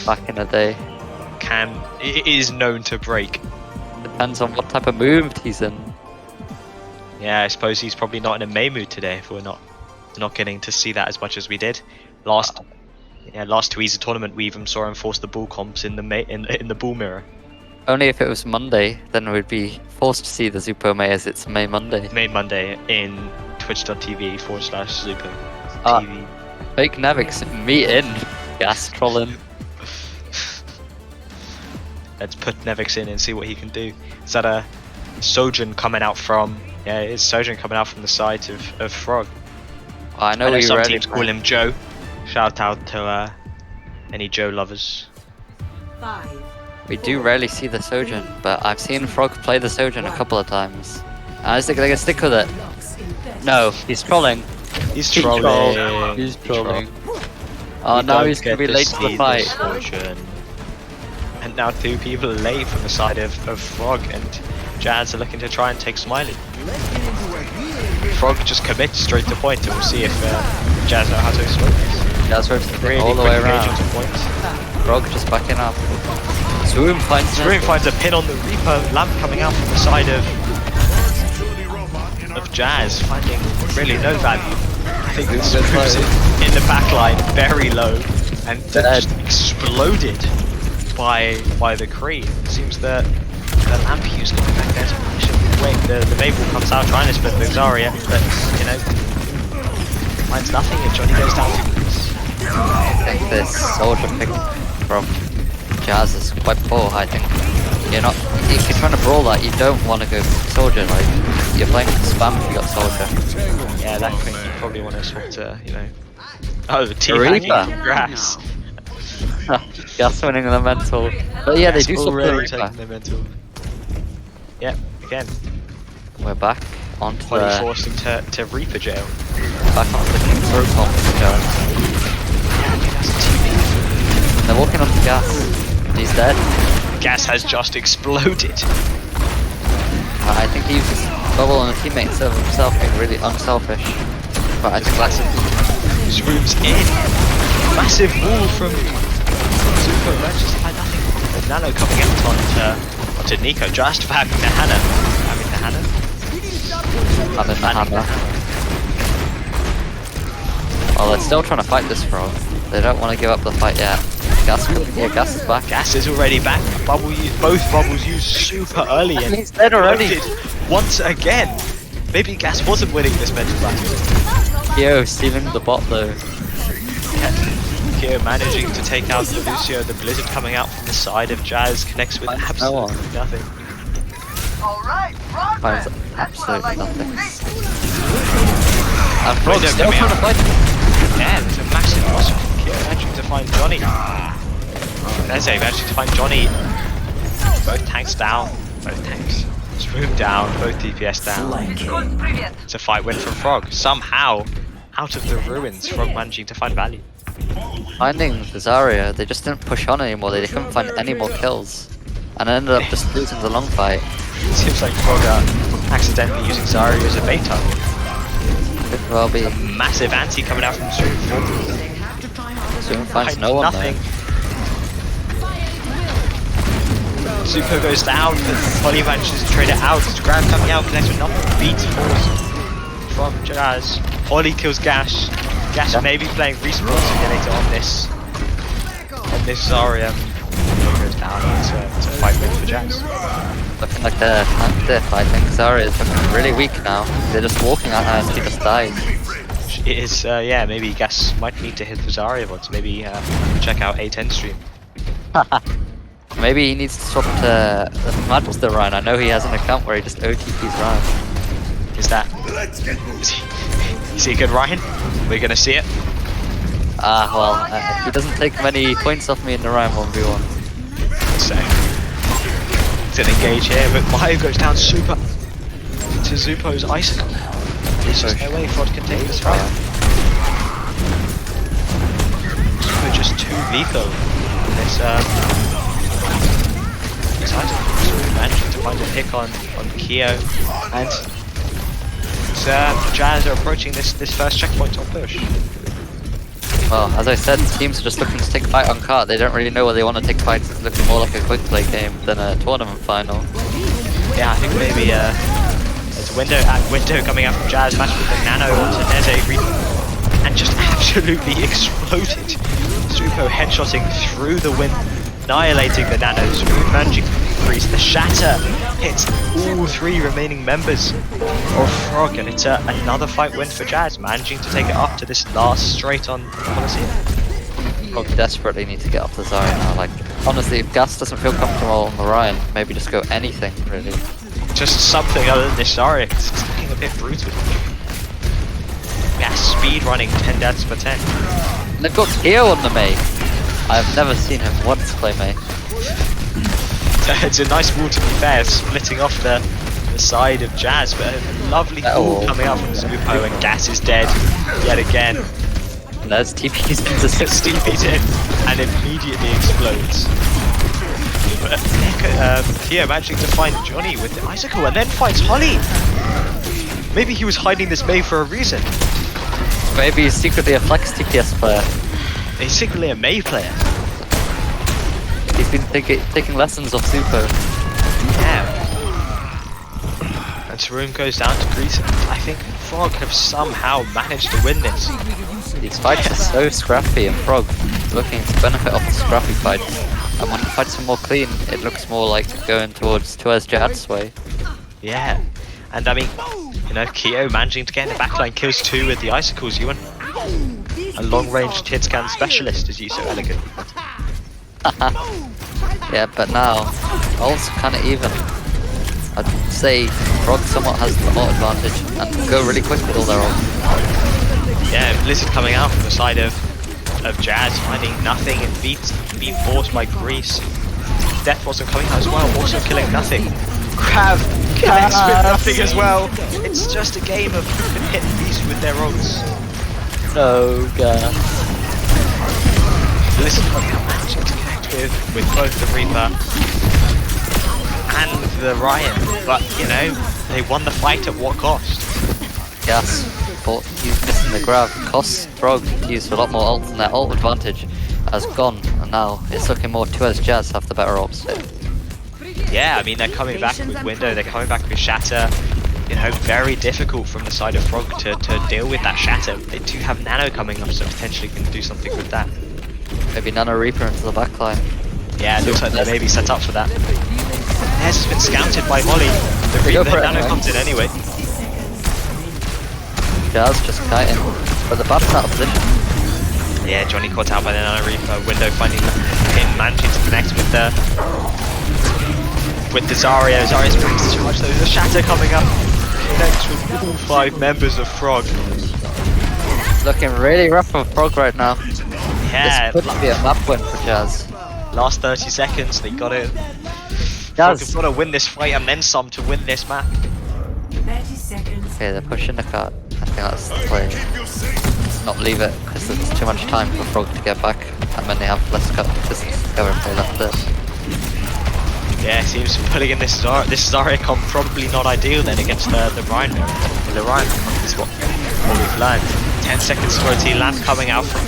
back in the day. It is known to break. Depends on what type of mood he's in. Yeah, I suppose he's probably not in a May mood today if we're not getting to see that as much as we did. Last two Easy tournament we even saw him force the bull comps in the bull mirror. Only if it was Monday, then we'd be forced to see the Zupo May as it's May Monday. May Monday in twitch.tv/Zupo Ah. TV. Fake Nevix, me in. Gas trolling. Let's put Nevix in and see what he can do. Is that a Sojourn coming out from? Yeah, it is Sojourn coming out from the side of Frog. I know I know we some already teams call him Joe. Shout out to any Joe lovers. 5. We do rarely see the Sojourn, but I've seen Frog play the Sojourn a couple of times. And I think they can stick with it. No, he's trolling. He's He's trolling. trolled. He's trolling. Oh, We now don't he's gonna get be late to the see fight. Sojourn. And now two people are late from the side of Frog, and Jazz are looking to try and take Smiley. Frog just commits straight to point, and we'll see if Jazz know how to exploit this. Jazz rotating Really all the way quick engage around. onto point. Frog just backing up. Swoon finds Swoon finds a pin on the Reaper. Lamp coming out from the side of Jazz, finding really no value. I think this Swoon's moves low. in the back line very low, and Dead. just exploded by the Kree. It seems that the Lamp use coming back there to push him quick. The Mabel comes out trying to split the Zarya, but you know, finds nothing, and Johnny goes down to Greece. I think this soldier pick from Jazz is quite poor. I think you're not. If you're trying to brawl that, you don't want to go soldier. Like you're playing spam if you got soldier. Yeah, that point you probably want to swap to, you know. Oh, the team Reaper. hanging grass. Gas winning the mental. But yeah, they Yes, do swap the already Reaper. taking the mental. Yeah, again, We're back onto Polly the forced him to Reaper jail. back onto the King's Rope comp. They're walking onto Gas. He's dead. Gas has just exploded. I think he uses bubble on a teammate instead of himself being really unselfish. But I think that's Zooms in. Massive wall from Zuko. That's just had nothing. And Nano coming out onto Nico, just having the Hannah. Having the Hannah? having the hammer. Well, they're still trying to fight this Frog. They don't want to give up the fight yet. Gas is back. Gas is already back. Both bubbles used super early and He's dead already. exploded once again. Maybe Gas wasn't winning this mental battle. Yo, stealing the bot though. Kyo managing to take out the Lucio, the Blizzard coming out from the side of Jazz connects with Finds absolutely no one. nothing. Finds absolutely nothing. And Frog's Window still coming trying to out. fight. Yeah, there's a massive loss from Kyo managing to find Johnny. There's a managing to find Johnny. Both tanks down. Both tanks. Swoon down. Both DPS down. It's a fight win from Frog. Somehow, out of the ruins, Frog managing to find value. Finding the Zarya, they just didn't push on anymore. They couldn't find any more kills. And ended up just losing the long fight. Seems like Frog are accidentally using Zarya as a bait target. Could well be. Massive anti coming out from Swoon. Soon finds no one Nothing. Super goes down, but Polly manages to trade it out. Grab coming out, connects with nothing. Beats force from Jazz. Polly kills Gash. Gash may be playing Respawn Simulator on this Zarya. Goes down. It's a fight win for Jazz. Looking like they're diff. I think Zarya is looking really weak now. They're just walking at her and she just dies. It is, yeah, maybe Gas might need to hit the Zarya bots. Maybe check out A10 stream. Maybe he needs to swap to Magister Ryan. I know he has an account where he just OTPs Ryan. Is he a good Ryan? We're gonna see it. He doesn't take many points off me in the Ryan 1v1. So, it's an engage here, but Mayu goes down super into Zupo's icicle. There's just no way Frog can take this fight. Zupo just too lethal in this icicle. Managing to find a pick on Keo, and Jazz are approaching this first checkpoint on push. Well, as I said, teams are just looking to take a fight on cart. They don't really know where they want to take fights. It's looking more like a quick play game than a tournament final. Yeah, I think maybe there's a window coming out from Jazz, matched with the Nano onto Neze, and just absolutely exploded. Zupo headshotting through the wind, annihilating the Nanos, managing to freeze. The Shatter hits all 3 remaining members of Frog, and it's another fight win for Jazz, managing to take it up to this last straight on Coliseum. Frog desperately need to get off the Zarya now. Like, honestly, if Gas doesn't feel comfortable on the Ryan, maybe just go anything, really. Just something other than this Zarya, 'cause it's looking a bit brutal. Yeah, speed running 10 deaths per 10. And they've got Keo on the Mei. I've never seen him once play Mei. It's a nice wall, to be fair, splitting off the side of Jazz, but a lovely wall coming up from Zupo, and Gas is dead yet again. And there's TP's into 60 TP's in and immediately explodes. But Keo managing to find Johnny with the icicle and then finds Holly. Maybe he was hiding this Mei for a reason. Maybe he's secretly a flex TPS player. He's secretly a Mei player. He's been taking lessons off Zupo. Yeah. And Sarum goes down to greet him. I think Frog have somehow managed to win this. These fights are so scrappy, and Frog looking to benefit off the scrappy fights. And when the fights are more clean, it looks more like going towards Jihad's way. Yeah. And I mean, you know, Keo managing to get in the backline, kills 2 with the icicles. You want a long-range hit scan specialist, as you so elegantly put it. Yeah, but now, ults kind of even. I'd say Frog somewhat has the ult advantage and go really quick with all their ults. Yeah, Blizzard coming out from the side of Jazz, finding nothing and being forced by Grease. Death wasn't coming out as well, also killing nothing. Crab connects with nothing as well. It's just a game of who can hit Beast with their ults. No, God. Blizzard managing to connect with both the Reaper and the Ryan, but you know, they won the fight at what cost? Gas, but he's missing the grab. Costs Frog to use a lot more ults, and their ult advantage has gone, and now it's looking more to as Jazz have the better ults. Yeah, I mean, they're coming back with Window, they're coming back with Shatter. You know, very difficult from the side of Frog to deal with that Shatter. They do have Nano coming up, so potentially can do something with that. Maybe Nano Reaper into the backline. Yeah, it looks like they may be set up for that. Nez has been scouted by Molly. The Nano comes in anyway. Jazz just kiting, but the bat's out of position. Yeah, Johnny caught out by the Nano Reaper. Window finding him, managing to connect with the Zarya. Zarya's back to charge though. There's a Shatter coming up. Connects with all 5 members of Frog. It's looking really rough for Frog right now. Yeah, this could be a map win for Jazz. Last 30 seconds, they got it. Jazz have got to win this fight and then some to win this map. 30 seconds. Okay, they're pushing the cart. I think that's the play. Not leave it, because there's too much time for Frog to get back, and then they have less cut distance to cover if they left it. Yeah, it seems putting in this Zarya comp probably not ideal then against the Ryan. The Ryan is what we've learned. 10 seconds to OT, Lamp coming out from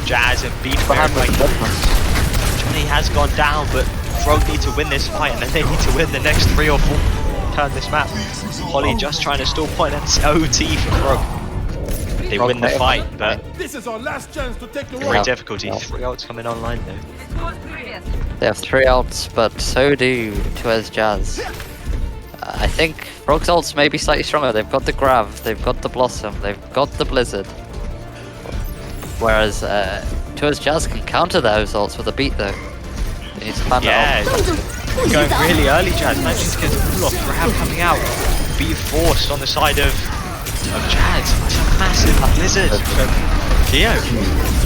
Jazz and beat behind like Johnny has gone down, but Frog need to win this fight and then they need to win the next 3 or 4 turn this map. Holly just trying to stall point and OT for Frog. They win the fight, but this is our last chance to take the great difficulty. 3 ults coming online though. They have 3 ults, but so do Tuez Jazz. I think Frog's ults may be slightly stronger. They've got the Grav, they've got the Blossom, they've got the Blizzard. Whereas Tuez Jazz can counter those ults with a beat though. They need to plan it going really early, Jazz. Managing to get the pull off. Grab coming out. Be forced on the side of Jazz. It's a massive Blizzard from Keo.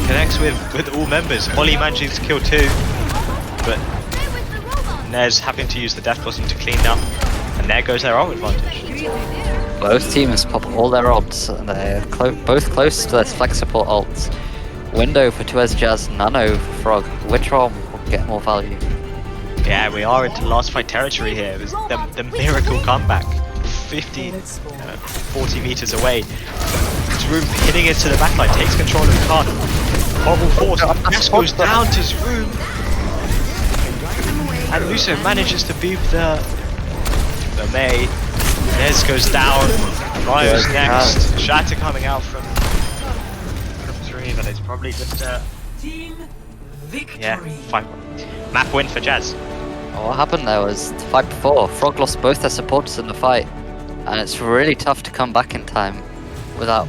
Connects with all members. Holly managing to kill 2. But Nez having to use the Death Blossom to clean up. And there goes their ult advantage. Both teams pop all their ults, and they're both close to their flexible ults. Window for 2S Jazz, Nano for Frog. Which one will get more value? Yeah, we are into last fight territory here. It was the miracle comeback. 40 meters away. Zwoom hitting into the backline, takes control of the card. Horrible force. Gas goes down to Zwoom. And Luso manages to beep the May. Nez goes down. Ryo's next. Shatter coming out from 3, but it's probably just Team victory. yeah, 5. Map win for Jazz. What happened there was the fight before. Frog lost both their supporters in the fight, and it's really tough to come back in time without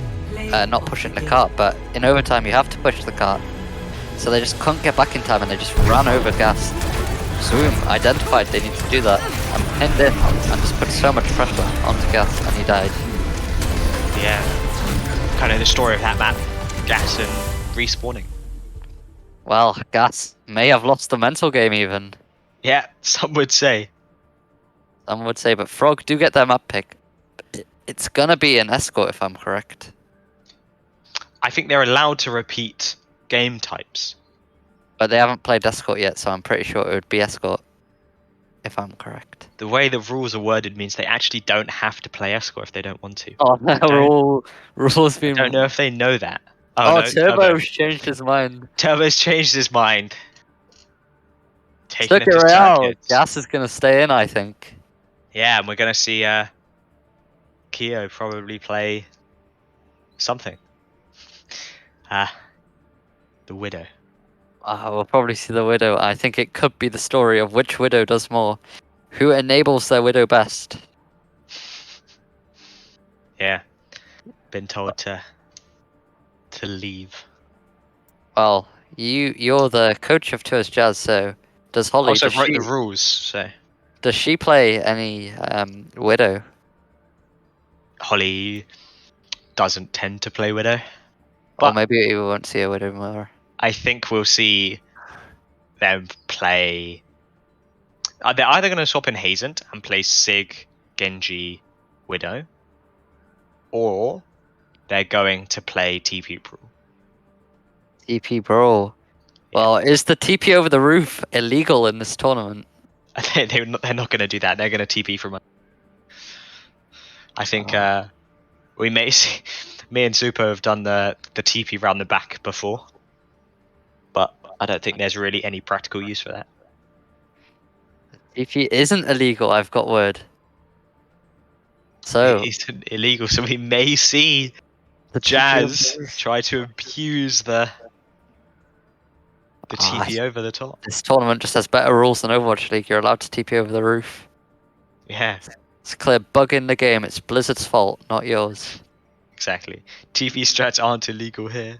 not pushing the cart. But in overtime, you have to push the cart. So they just couldn't get back in time, and they just ran over Gas. Zoom identified they need to do that and pinned in and just put so much pressure onto Gas, and he died. Yeah, kind of the story of that map. Gas and respawning. Well, Gas may have lost the mental game even. Yeah, some would say. Some would say, but Frog do get their map pick. It's gonna be an escort if I'm correct. I think they're allowed to repeat game types. But they haven't played escort yet, so I'm pretty sure it would be escort if I'm correct. The way the rules are worded means they actually don't have to play escort if they don't want to. Oh no, rules I being. don't know if they know that. Oh, no, Turbo's changed his mind. Turbo's changed his mind. Taking Look it to at Real. targets. Gas is gonna stay in, I think. Yeah, and we're gonna see Keo probably play something. The Widow. We'll probably see the Widow. I think it could be the story of which Widow does more. Who enables their Widow best? Yeah. Been told to leave. Well, you're the coach of 2S Jazz, so does Holly? Also does wrote she, the rules, so does she play any Widow? Holly doesn't tend to play Widow. Or But maybe we won't see a Widow more. I think we'll see them play. They're either going to swap in Hazent and play Sig, Genji, Widow, or they're going to play TP Brawl. TP Brawl. Well, is the TP over the roof illegal in this tournament? They're not going to do that. They're going to TP from. I think we may see. Me and Super have done the TP round the back before, but I don't think there's really any practical use for that. TP isn't illegal, I've got word. So It isn't illegal, so we may see the Jazz TP try to abuse the TP over the top. This tournament just has better rules than Overwatch League. You're allowed to TP over the roof. Yeah, It's a clear bug in the game. It's Blizzard's fault, not yours. exactly. TP strats aren't illegal here.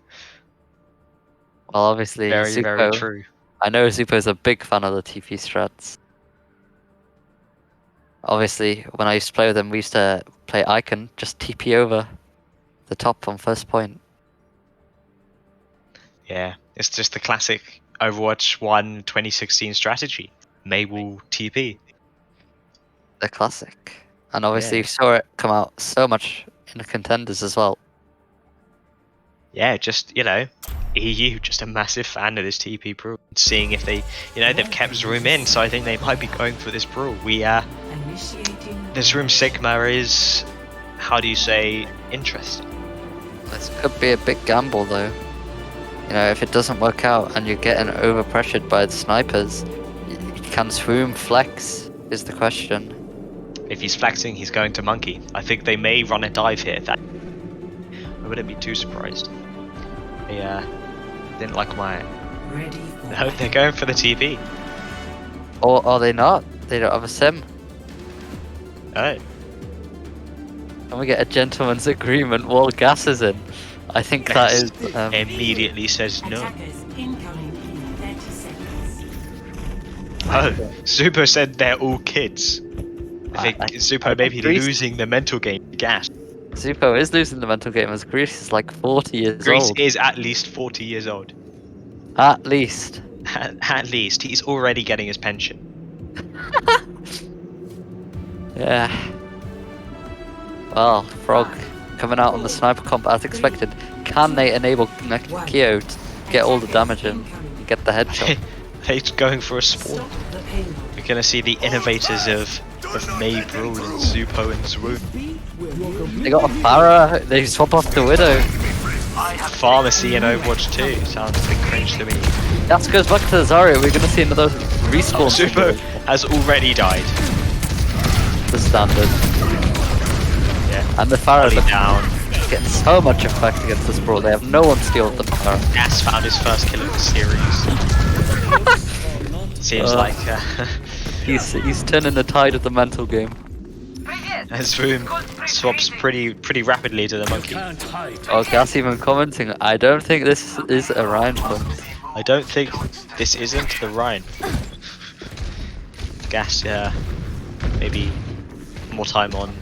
Well, obviously, Very, Zuko, very true. I know Zupo's a big fan of the TP strats. Obviously, when I used to play with him, we used to play Icon, just TP over the top on first point. Yeah, it's just the classic Overwatch 1 2016 strategy. Mabel TP. The classic. And obviously, Yeah. you saw it come out so much in the contenders as well. Yeah, just, EU, just a massive fan of this TP Brawl. Seeing if they, they've kept Zwoom in, so I think they might be going for this Brawl. Initiating. The Zwoom Sigma is, how do you say, interesting. This could be a big gamble, though. If it doesn't work out and you're getting overpressured by the snipers, can Zwoom flex, is the question. If he's flexing, he's going to Monkey. I think they may run a dive here. I wouldn't be too surprised. They didn't like my... Ready for No, they're going for the TP. Or are they not? They don't have a sim. Oh. Can we get a gentleman's agreement while Gas is in? I think that is... Immediately says no. attackers incoming in 30 seconds. Oh, Super said they're all kids. I think Super may be Greece- losing the mental game. Gas. Zupo is losing the mental game as Greece is like 40 years Greece old. is at least 40 years old. At least. At least. He's already getting his pension. Yeah. Well, Frog coming out on the sniper comp as expected. Can they enable Kyo to get all the damage in and get the headshot? They're going for a spawn. Stop the payload. We're gonna see the innovators of May Brawl and Zupo and Zwoon. They got a Pharah, they swap off the Widow. Pharmacy in Overwatch 2 sounds a bit cringe to me. That goes back to the Zarya, we're gonna see another respawn. Zupo has already died. The standard. Yeah. And the Pharah Early down. getting so much effect against this brawl, they have no one steal the Pharah. Gas found his first kill of the series. Seems like He's turning the tide of the mental game. Zwoon swaps pretty rapidly to the monkey. Oh, Gas even commenting, I don't think this is a Ryan point. I don't think this isn't the Rhine. Gas, maybe more time on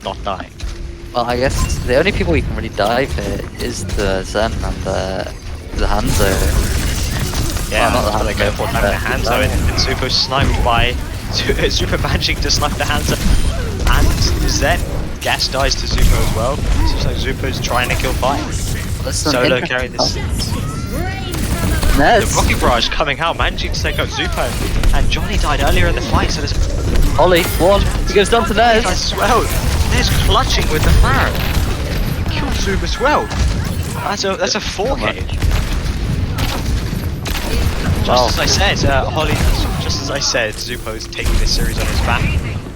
not dying. Well, I guess the only people you can really dive here is the Zen and the Hanzo. Yeah, Well, not the they go for Hanzo, the Hanzo and Zupo sniped by Zupo managing to snipe the Hanzo and Zen. Gas dies to Zupo as well. Seems like Zupo's trying to kill Fire. Solo carrying this. The Nez, Rocky Barrage coming out, managing to take out Zupo, and Johnny died earlier in the fight, so there's Ollie, one, he goes down to Nez. as well. There's clutching with the Farah. Killed Zoom as well. That's a 4K. Just as I said, Holly. Just as I said, Zupo's taking this series on his back.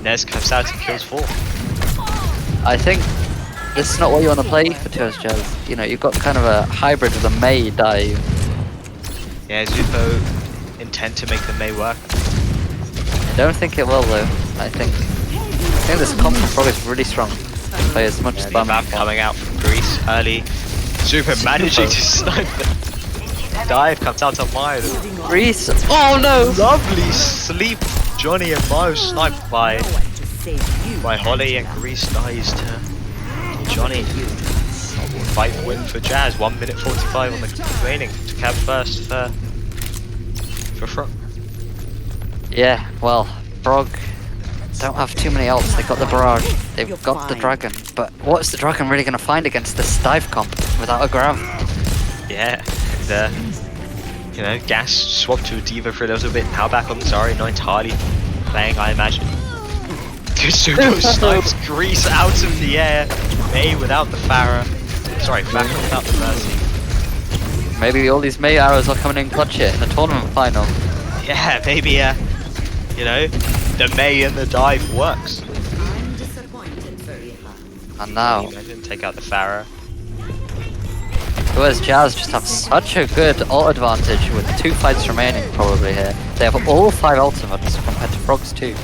Nez comes out and kills 4. I think this is not what you want to play for Tours Jazz. You know, you've got kind of a hybrid of the Mei dive. Yeah, Zupo intent to make the Mei work. I don't think it will though. I think this comp from Frog is really strong. Play as much The spam. Vav coming out from Greece early. Zupo managing to snipe the dive, comes out to Mayo. Grease. Oh no! Lovely sleep. Johnny and Mayo sniped by Holly, and Grease dies to Johnny. Fight win for Jazz. 1 minute 45 on the remaining to cab first for Frog. Yeah, well, Frog don't have too many ults. They've got the barrage, they've got the dragon. But what's the dragon really going to find against this dive comp without a grab? Yeah, Gas swapped to a Diva for a little bit. Now back on the Zarya, not entirely playing, I imagine. Zupo snipes Grease out of the air. May without the Farah. Sorry, Farah without the Mercy. Maybe all these Mei arrows are coming in clutch here in the tournament final. Yeah, maybe, the May and the dive works. And now, I didn't take out the Farah. Whereas Jazz just have such a good ult advantage with 2 fights remaining probably here. They have all 5 ultimates compared to Frog's 2.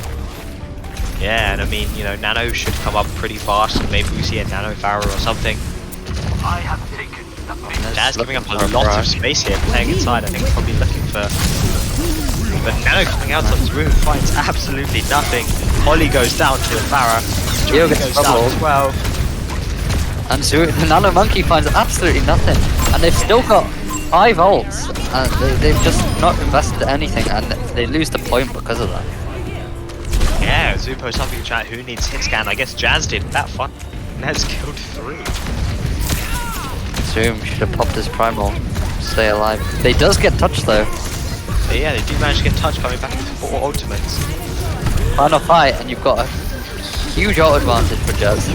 Yeah, and I mean, Nano should come up pretty fast, and maybe we see a Nano Farah or something. Jazz giving up a lot of space here, playing inside. I think probably looking for. But Nano coming out on his room finds absolutely nothing. Holly goes down to the Farah. Johnny goes down as well. And so the Nano Monkey finds absolutely nothing. And they've still got 5 ults. And they've just not invested anything. And they lose the point because of that. Yeah, Zupo something in chat. Who needs hit scan? I guess Jazz did. That fun. Nez killed 3. Zoom should have popped his primal. Stay alive. They does get touched though. But yeah, they do manage to get touched coming back with 4 ultimates. Final fight, and you've got a huge ult advantage for Jazz.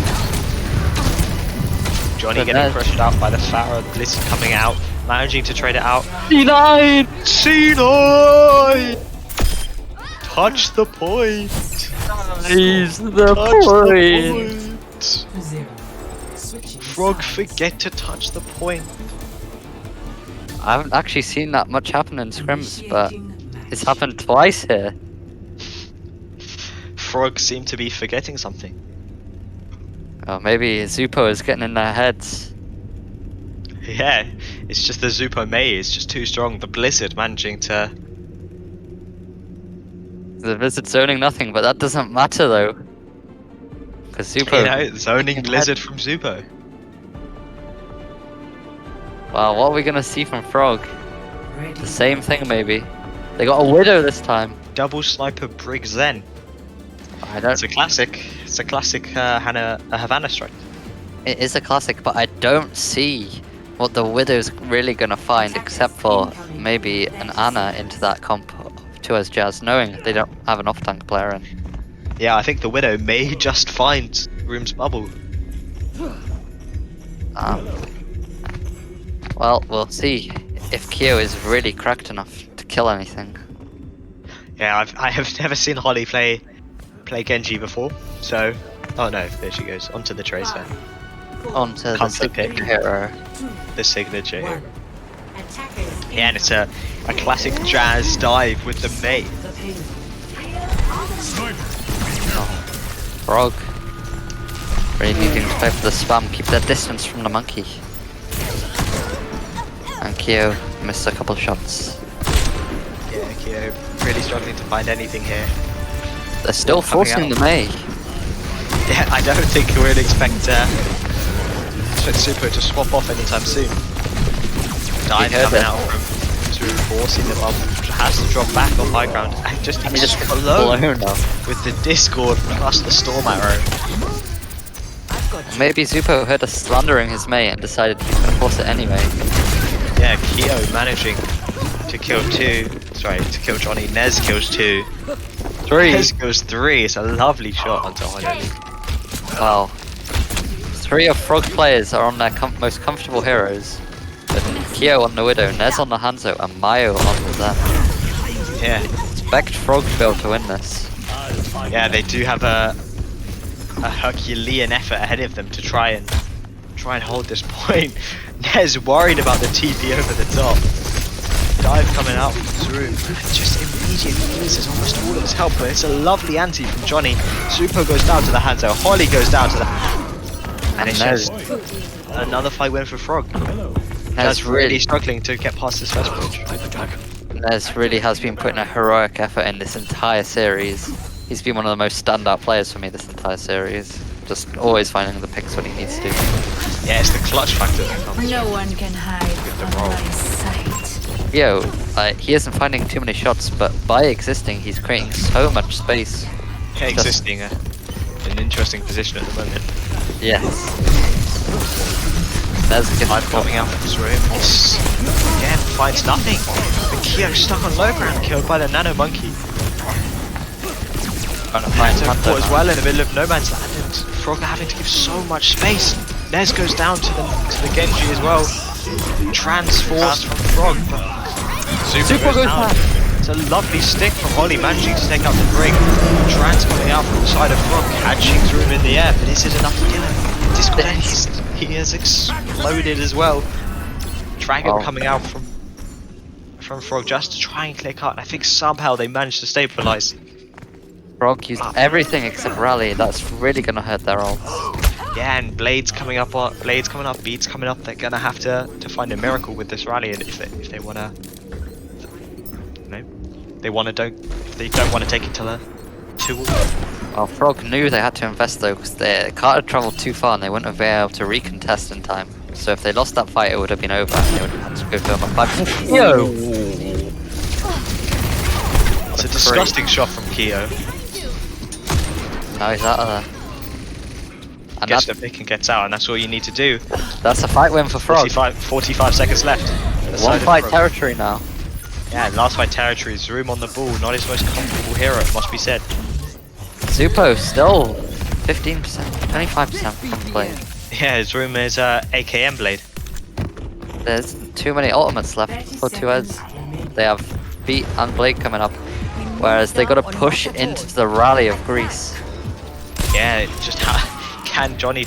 Johnny getting pressured out by the Farah. Blizzard coming out, managing to trade it out. C9! C9! Touch the point! He's the Touch point! the point! 0. Switching Frog, sides. forget to touch the point. I haven't actually seen that much happen in scrims, but Initiating match. it's happened twice here. Frog seem to be forgetting something. Oh, maybe Zupo is getting in their heads. Yeah, it's just the Zupo Mei is just too strong. The Blizzard managing to. The Blizzard's zoning nothing, but that doesn't matter though. Because Zupo... Zoning Blizzard from Zupo. Wow, what are we gonna see from Frog? Ready. The same thing maybe. They got a Widow this time. Double Sniper Brig Zen. I don't. It's a classic. It's a classic Havana strike. It is a classic, but I don't see what the Widow's really gonna find, except for maybe an Ana into that comp to as Jazz, knowing they don't have an off-tank player in. Yeah, I think the Widow may just find Room's bubble. Well, we'll see if Kyo is really cracked enough to kill anything. Yeah, I have never seen Holly play Genji before, so... Oh no, there she goes, onto the Tracer. Onto the Comfort pick. signature hero. The signature here. Attackers Yeah, and it's a classic Jazz dive with the Mei. the pain. Frog. Really needing to play for the spam, keep their distance from the monkey. And Kyo missed a couple shots. Yeah, Kyo really struggling to find anything here. They're still Coming forcing out. the Mei. Yeah, I don't think we'd expect Super to swap off anytime soon. Dive heard coming that. out from Super forcing the bubble. Has to drop back on high ground and just And he just explode blown up. with the Discord plus the Storm Arrow. Maybe Zupo heard us slandering his Mei and decided he's gonna force it anyway. Yeah, Kyo managing to kill two. Sorry, to kill Johnny. Nez kills two. Nez kills three. It's a lovely shot onto Holly. Wow. 3 of Frog players are on their most comfortable heroes. With Kyo on the Widow, Nez on the Hanzo, and Mayo on the Zen. Yeah, Expect Frog to be able to win this. yeah, they do have a Herculean effort ahead of them to try and hold this point. Nez worried about the TP over the top. Dive coming out from through. Just immediately uses almost all of his help, but it's a lovely anti from Johnny. Super goes down to the Hanzo, Holly goes down to the... And it's Nez, just another fight win for Frog. Nez That's really struggling to get past this first bridge. Nez really has been putting a heroic effort in this entire series. He's been one of the most standout players for me this entire series. Just always finding the picks when he needs to. Yeah, it's the clutch factor that comes. No one can hide the from roll. my sight. Yo, he isn't finding too many shots, but by existing, he's creating so much space. Yeah, existing an interesting position at the moment. Yes. Nez gets Dive coming out from his room. Again, finds nothing. And Kyo stuck on low ground, killed by the Nano Monkey. trying to find So Hunter caught as now. well in the middle of no man's land, and Frog are having to give so much space. Nez goes down to the Genji as well. Transforced from Frog. Super goes down. It's a lovely stick from Holly, managing to take out the break. Trans coming out from the side of Frog, catching through him in the air, but is it enough to kill him? Discord, he has exploded as well. Dragon Oh. coming out from Frog just to try and clear cut, and I think somehow they managed to stabilize. Frog used everything except rally. That's really gonna hurt their ult. Yeah, and Blades coming up, Beats coming up. They're gonna have to find a miracle with this rally, and if they wanna, if they don't want to take it to the 2. Well, Frog knew they had to invest though, because they can't have travelled too far and they wouldn't have been able to recontest in time. So if they lost that fight, it would have been over. And they would have had to go for a 5. Yo! It's a disgusting shot from Kyo. Now he's out of there. And Gets the pick and gets out, and that's all you need to do. that's a fight win for Frog. 45 seconds left. The side One of fight Frog. territory now. Yeah, last fight territory. Zoom on the ball. Not his most comfortable hero, it must be said. Zupo still 15%, 25% from Blade. Yeah, Zoom is AKM Blade. There's too many ultimates left for 2 heads. They have Beat and Blade coming up, whereas they got to push into the rally of Greece. Yeah, just can Johnny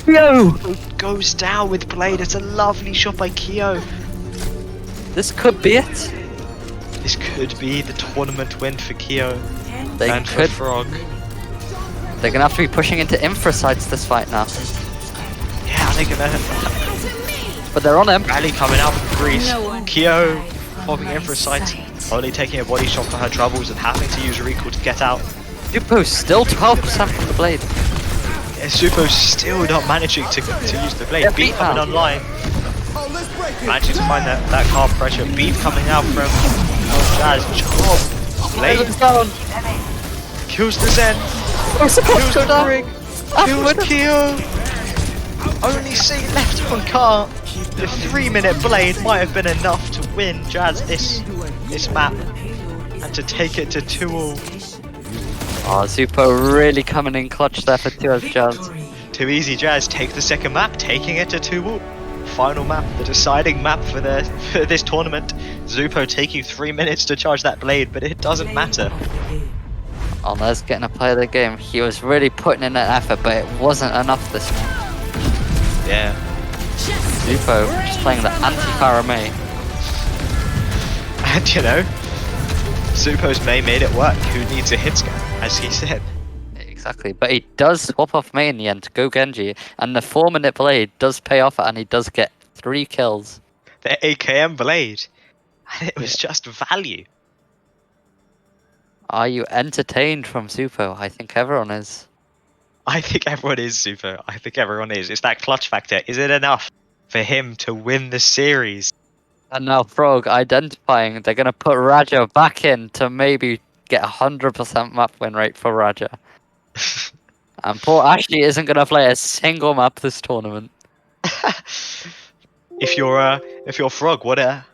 Yo! goes down with Blade. It's a lovely shot by Kyo. This could be it. This could be the tournament win for Kyo They and for could. Frog. They're gonna have to be pushing into infra sites this fight now. Yeah, they're gonna But they're on him. rally coming out from Greece. No one Kyo can hide from popping my in for a sight. sight. Only taking a body shot for her troubles and having to use recall to get out. Zupo still 12% from the Blade. Yeah, Supo's still not managing to use the blade. Yeah, Beat Beat coming now. online. Oh, let's break it. Managing to find that calm pressure. Beat coming out from Jazz. Job. Blade down. kills the Zen. We're supposed to go down. Good kill. Only C left on car. The 3-minute blade might have been enough to win Jazz this map and to take it to 2-all. Oh, Zupo really coming in clutch there for 2 as Jazz. Too easy, Jazz. Take the second map, taking it to 2-all. Final map, the deciding map for this tournament. Zupo taking 3 minutes to charge that blade, but it doesn't matter. Oh, Nez getting a play of the game. He was really putting in an effort, but it wasn't enough this one. Yeah. Zupo just playing the anti-Pharaoh May. And you know, Zupo's May made it work. Who needs a hit scan, as he said. Exactly, but he does swap off May in the end to go Genji, and the 4-minute blade does pay off, and he does get 3 kills. The AKM blade. And it was just value. Are you entertained from Zupo? I think everyone is. I think everyone is, Zupo. I think everyone is. It's that clutch factor. Is it enough for him to win the series? And now Frog identifying they're going to put Raja back in to maybe get 100% map win rate for Raja. And poor Ashley isn't going to play a single map this tournament. If you're Frog, what are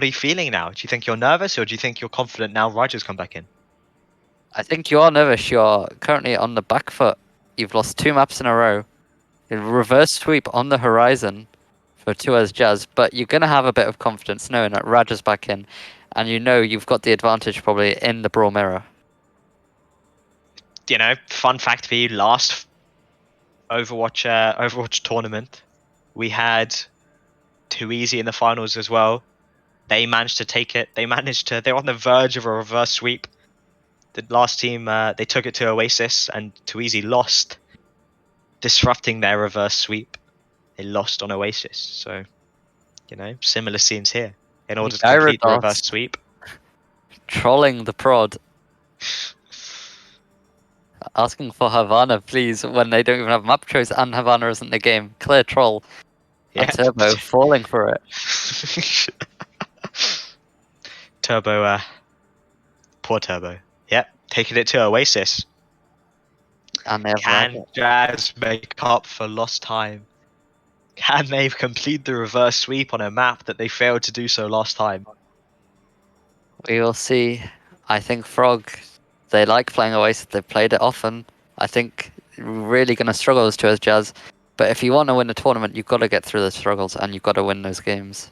you feeling now? Do you think you're nervous, or do you think you're confident now Raja's come back in? I think you are nervous. You're currently on the back foot. You've lost 2 maps in a row. A reverse sweep on the horizon for 2 as Jazz, but you're going to have a bit of confidence knowing that Raja's back in, and you know you've got the advantage probably in the Brawl Mirror. You know, fun fact for you, last Overwatch tournament, we had Too Easy in the finals as well. They managed to take it. They're on the verge of a reverse sweep. The last team, they took it to Oasis, and Too Easy lost, disrupting their reverse sweep. They lost on Oasis, so, you know, similar scenes here. In order to complete the reverse sweep. Trolling the prod. Asking for Havana, please, when they don't even have map choice and Havana isn't in the game. Clear troll. Yeah. And Turbo falling for it. Turbo, poor Turbo. Yep, taking it to Oasis. And they have Can Jazz make up for lost time? Can they complete the reverse sweep on a map that they failed to do so last time? We will see. I think Frog, they like playing Oasis. They've played it often. I think really going to struggle as 2 as Jazz. But if you want to win the tournament, you've got to get through the struggles and you've got to win those games.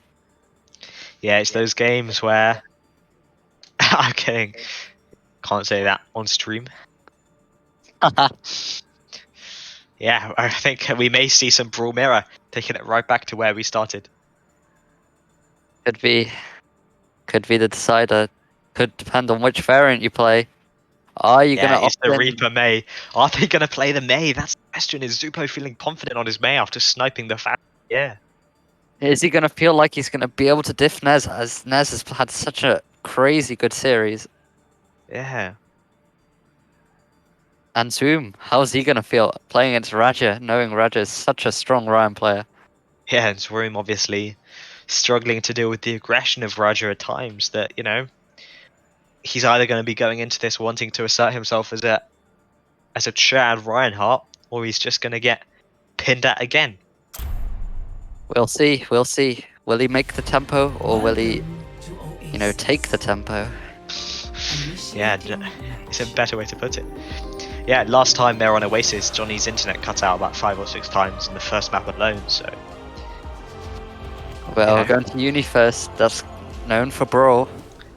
Yeah, it's those games where... I'm kidding. Can't say that on stream. Yeah, I think we may see some Brawl Mirror, taking it right back to where we started. Could be the decider. Could depend on which variant you play. Are you Yeah, going to it's the Reaper May. Are they going to play the May? That's the question. Is Zupo feeling confident on his May after sniping the fan? Yeah. Is he going to feel like he's going to be able to diff Nez, as Nez has had such a crazy good series? Yeah. And Zoom, how's he going to feel playing against Raja, knowing Raja is such a strong Ryan player? Yeah, and Zoom obviously struggling to deal with the aggression of Raja at times. That, you know, he's either going to be going into this wanting to assert himself as a Chad Reinhardt, or he's just going to get pinned at again. We'll see. We'll see. Will he make the tempo, or will he, you know, take the tempo? Yeah, it's a better way to put it. Yeah, last time they were on Oasis, Johnny's internet cut out about 5 or 6 times in the first map alone, so... Well, Yeah. we're going to Uni first. That's known for Brawl.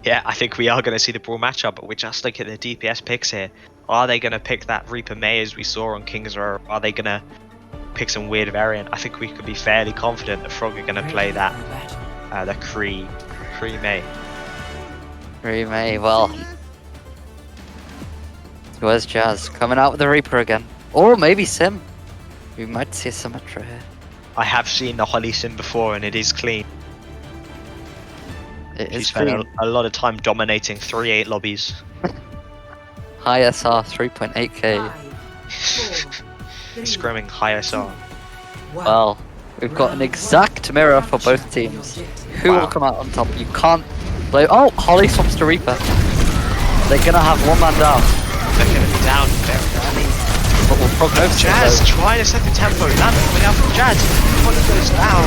Yeah, I think we are going to see the Brawl matchup, but we're just looking at the DPS picks here. Are they going to pick that Reaper May as we saw on King's Row? Are they going to pick some weird variant? I think we could be fairly confident that Frog are going to play that, the Kree May. May, well. Where's Jazz? Coming out with the Reaper again. Or maybe Sim. We might see a Symmetra here. I have seen the Holly Sim before, and it is clean. It He is spent clean. a lot of time dominating 3-8 lobbies. High SR 3.8k. 5, 4, Screaming high SR. Well, we've got an exact mirror for both teams. Who Wow. will come out on top? You can't play. Oh, Holly swaps to Reaper. They're gonna have one man down. They're going to be down very early. prognosis. Jazz trying to set the tempo. Lamp coming out from Jazz. Holly goes down.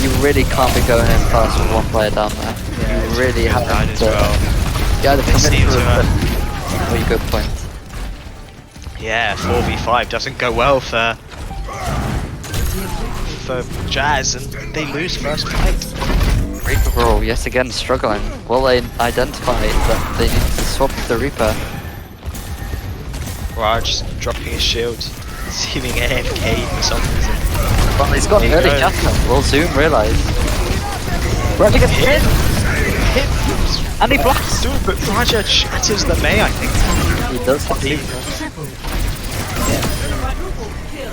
You really can't be going in fast with one player down there. You really have Down as to. well. Yeah, the They seem commitment to, was a really good point. Yeah, 4v5 doesn't go well for Jazz, and they lose first fight. Reaper Brawl yet again struggling. Will they identify that they need to swap the Reaper? Raj dropping his shield, seeming AFK for some reason. Well, he's got an There you early go. jump. Will Zoom realise? Raja gets hit! Hit And he blocks! Dude, but Raja shatters the May, I think. He does have the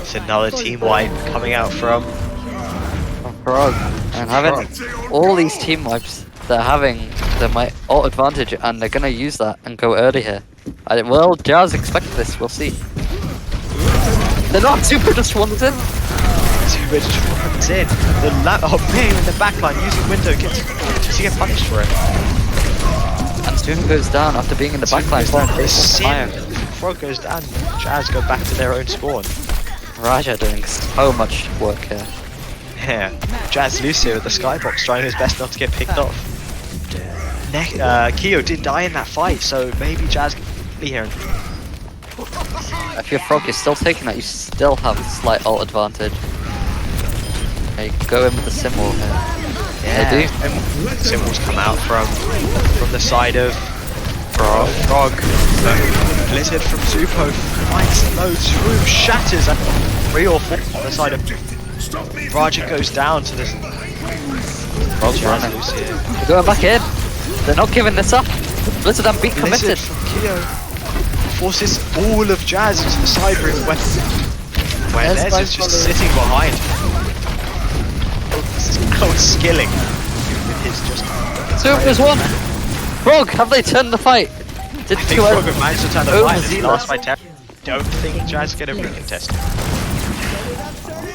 It's another team wipe coming out from Frog. And having all these team wipes, they're having my ult advantage and they're gonna use that and go early here. Well, Jazz expect this, we'll see. They're not super just ones in. Super just runs in. The May in the backline using window gets to get punished for it. And Zoom goes down after being in the backline. Frog goes down. Jazz go back to their own spawn. Raja doing so much work here. Yeah, Jazz Lucio with the skybox trying his best not to get picked off. Kyo did die in that fight, so maybe Jazz can be here. If you're Frog, you're still taking that, you still have a slight ult advantage. Okay, go in with the symbol here. Yeah, They do. Symbols come out from the side of Frog. Blizzard from Zupo finds no true shatters and 3 or 4 on the side of Raja goes down to this. Frog's running. They're going back in. They're not giving this up. Blizzard and beat Blizzard committed. from Kyo forces all of Jazz into the side room where There's Nez is just sitting behind. This is out skilling with his just. Zoom is one. Frog, have they turned the fight? Did I think Frog have managed to turn the Oh, fight. It's Zila. last by 10. Don't think Jazz get a recontest.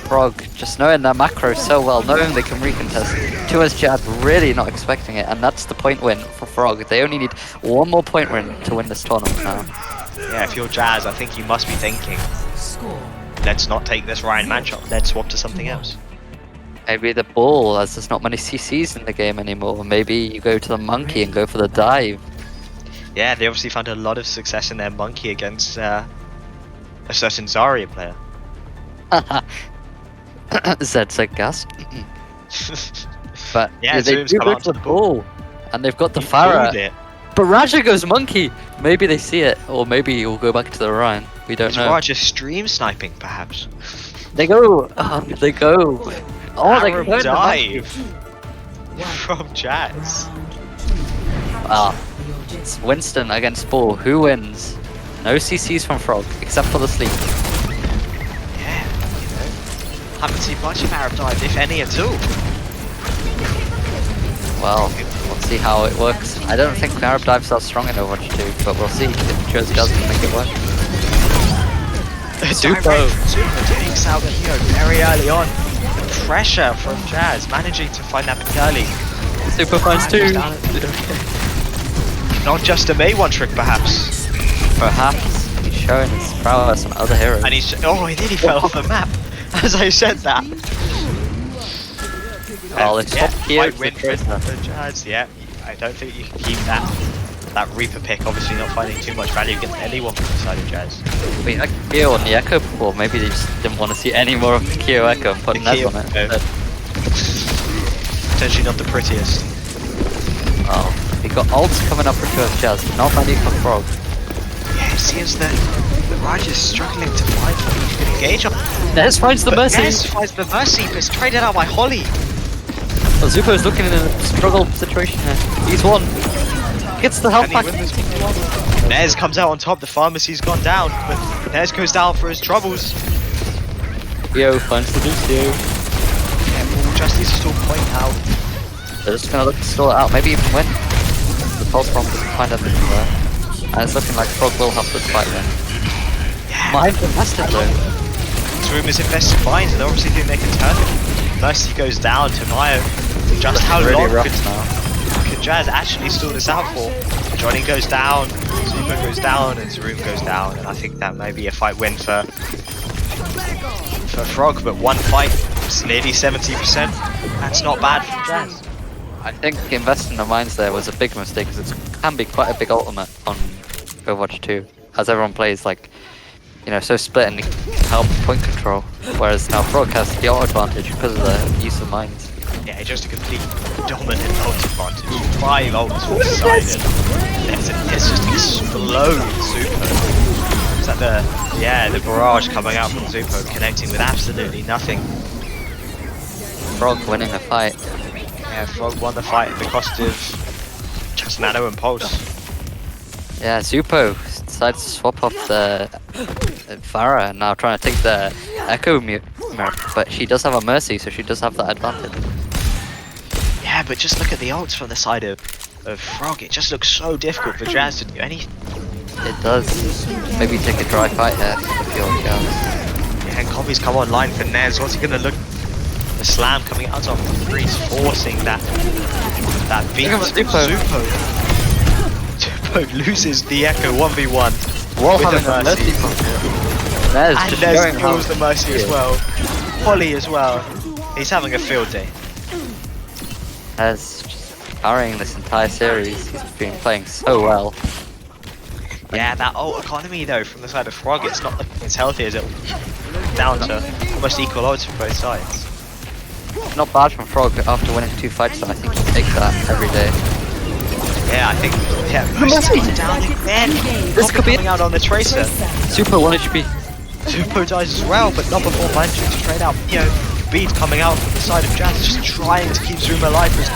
Frog, just knowing their macro so well, knowing they can recontest. 2S Jad really not expecting it, and that's the point win for Frog. They only need one more point win to win this tournament now. Yeah, if you're Jazz, I think you must be thinking, let's not take this Ryan matchup, let's swap to something else. Maybe the ball, as there's not many CCs in the game anymore. Maybe you go to the monkey and go for the dive. Yeah, they obviously found a lot of success in their monkey against a certain Zarya player. Zed's a gas. But Yeah, they Zoom's do come go out to to the the ball. And they've got the He Farah. pulled it. But Raja goes monkey. Maybe they see it, or maybe he'll go back to the Ryan. We don't Is know. Raja stream sniping, perhaps? They go. They go. Oh, they Arrow go in the monkey. dive from Jazz. It's Winston against Ball. Who wins? No CCs from Frog, except for the sleep. Yeah, you know, haven't seen much of Arab dive, if any at all. Well, we'll see how it works. I don't think Arab Dive's are strong in Overwatch 2, but we'll see if Jersey doesn't make it work. Zupo takes out Kyo very early on. Pressure from Jazz, managing to find that pick early. Super finds 2. Not just a May one trick, perhaps. Perhaps he's showing his prowess on other heroes. And he's he nearly fell off the map as I said that. Well, it's top tier might to win Tracer. for Jazz. Yeah, I don't think you can keep that Reaper pick. Obviously, not finding too much value against anyone from the side of Jazz. Wait, like Kyo on the Echo before, maybe they just didn't want to see any more of the Kyo Echo and put The Nez Kyo on it. Echo. Potentially not the prettiest. Oh, we got ults coming up for 2S Jazz, not many for Frog. Yeah, it seems that the Raj is struggling to find what he can engage on. Nez finds the But Mercy! Nez finds the Mercy, but it's traded out by Holly. Well, Zuko is looking in a struggle situation here. He's won. Gets the health Can he back. win this one? Nez comes out on top, the pharmacy's gone down, but Nez goes down for his troubles. Yo finds the Lucio. Careful, just needs to still point out. They're just gonna look to stall it out, maybe even win. The pulse bomb doesn't find anything there. And it's looking like Frog will have this fight win. Yeah, Mind invested though. this room is invested mines, and they obviously think they can turn it. Mercy goes down to Mayo. Just how Really long rough could now. Jazz actually stall this out for? Johnny goes down, Super goes down, and Zaroom goes down, and I think that may be a fight win for Frog, but one fight, it's nearly 70%. That's not bad for Jazz. I think investing the mines there was a big mistake because it can be quite a big ultimate on Overwatch 2, as everyone plays like, you know, so split and help point control, whereas now Frog has the ult advantage because of the use of mines. Yeah, just a complete dominant ult advantage. 5 ults one-sided. It's just explode Zupo. Is that the barrage coming out from Zupo, connecting with absolutely nothing. Frog winning a fight. Yeah, Frog won the fight at the cost of just Nano and Pulse. Yeah, Zupo decided to swap off the Pharah and now trying to take the Echo mirror, but she does have a Mercy, so she does have that advantage. Yeah, but just look at the ults from the side of Frog. It just looks so difficult for Jazz to do anything. It does. Maybe take a dry fight here for the field girls. Yeah, and Kobe's come online for Nez. What's he gonna look? The slam coming out of Freeze, forcing that beat. Zupo loses the Echo 1v1 While with having the a Mercy. Nez And just Nez showing how kills the Mercy as well. Polly as well. He's having a field day. Nez just carrying this entire series. He's been playing so well. Yeah, that ult economy though from the side of Frog, it's not as healthy as it down to almost equal odds from both sides. Not bad from Frog after winning 2 fights, so I think he takes that every day. Yeah, I think Mercy down again. This could be coming out on the Tracer. Super 1 HP. Zupo dies as well, but not before managing to trade out. You know, Beat coming out from the side of Jazz, just trying to keep Zoom alive, just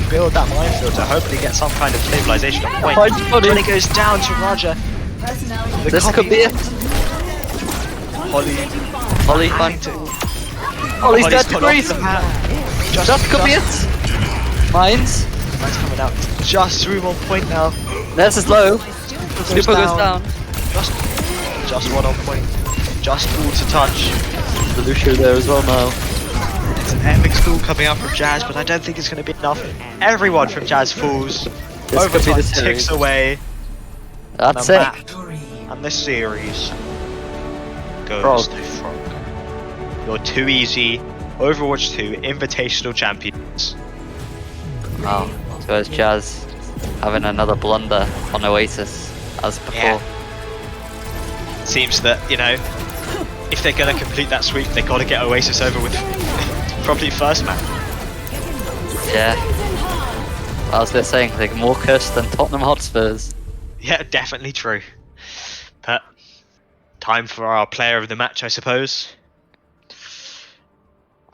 build that minefield to hopefully get some kind of stabilization at point. When it goes down to Roger, This could be it. Holly fine. Holly's dead cut degrees. off the map. That could be it. Mines. Mine's coming out. Just Zoom on point now. Nez is low. Super goes down. Just one on point. Just all to touch. The Lucio there as well now. It's an epic stall coming out from Jazz, but I don't think it's going to be enough. Everyone from Jazz falls. This could be Overtime the series. ticks away. That's the it. map and the series goes Frog. to Frog. Your too easy Overwatch 2 Invitational Champions. Wow. So it's Jazz having another blunder on Oasis as before. Yeah. Seems that, you know, if they're going to complete that sweep, they got to get Oasis over with probably first map. Yeah. As they're saying, they're more cursed than Tottenham Hotspurs. Yeah, definitely true. But time for our player of the match, I suppose.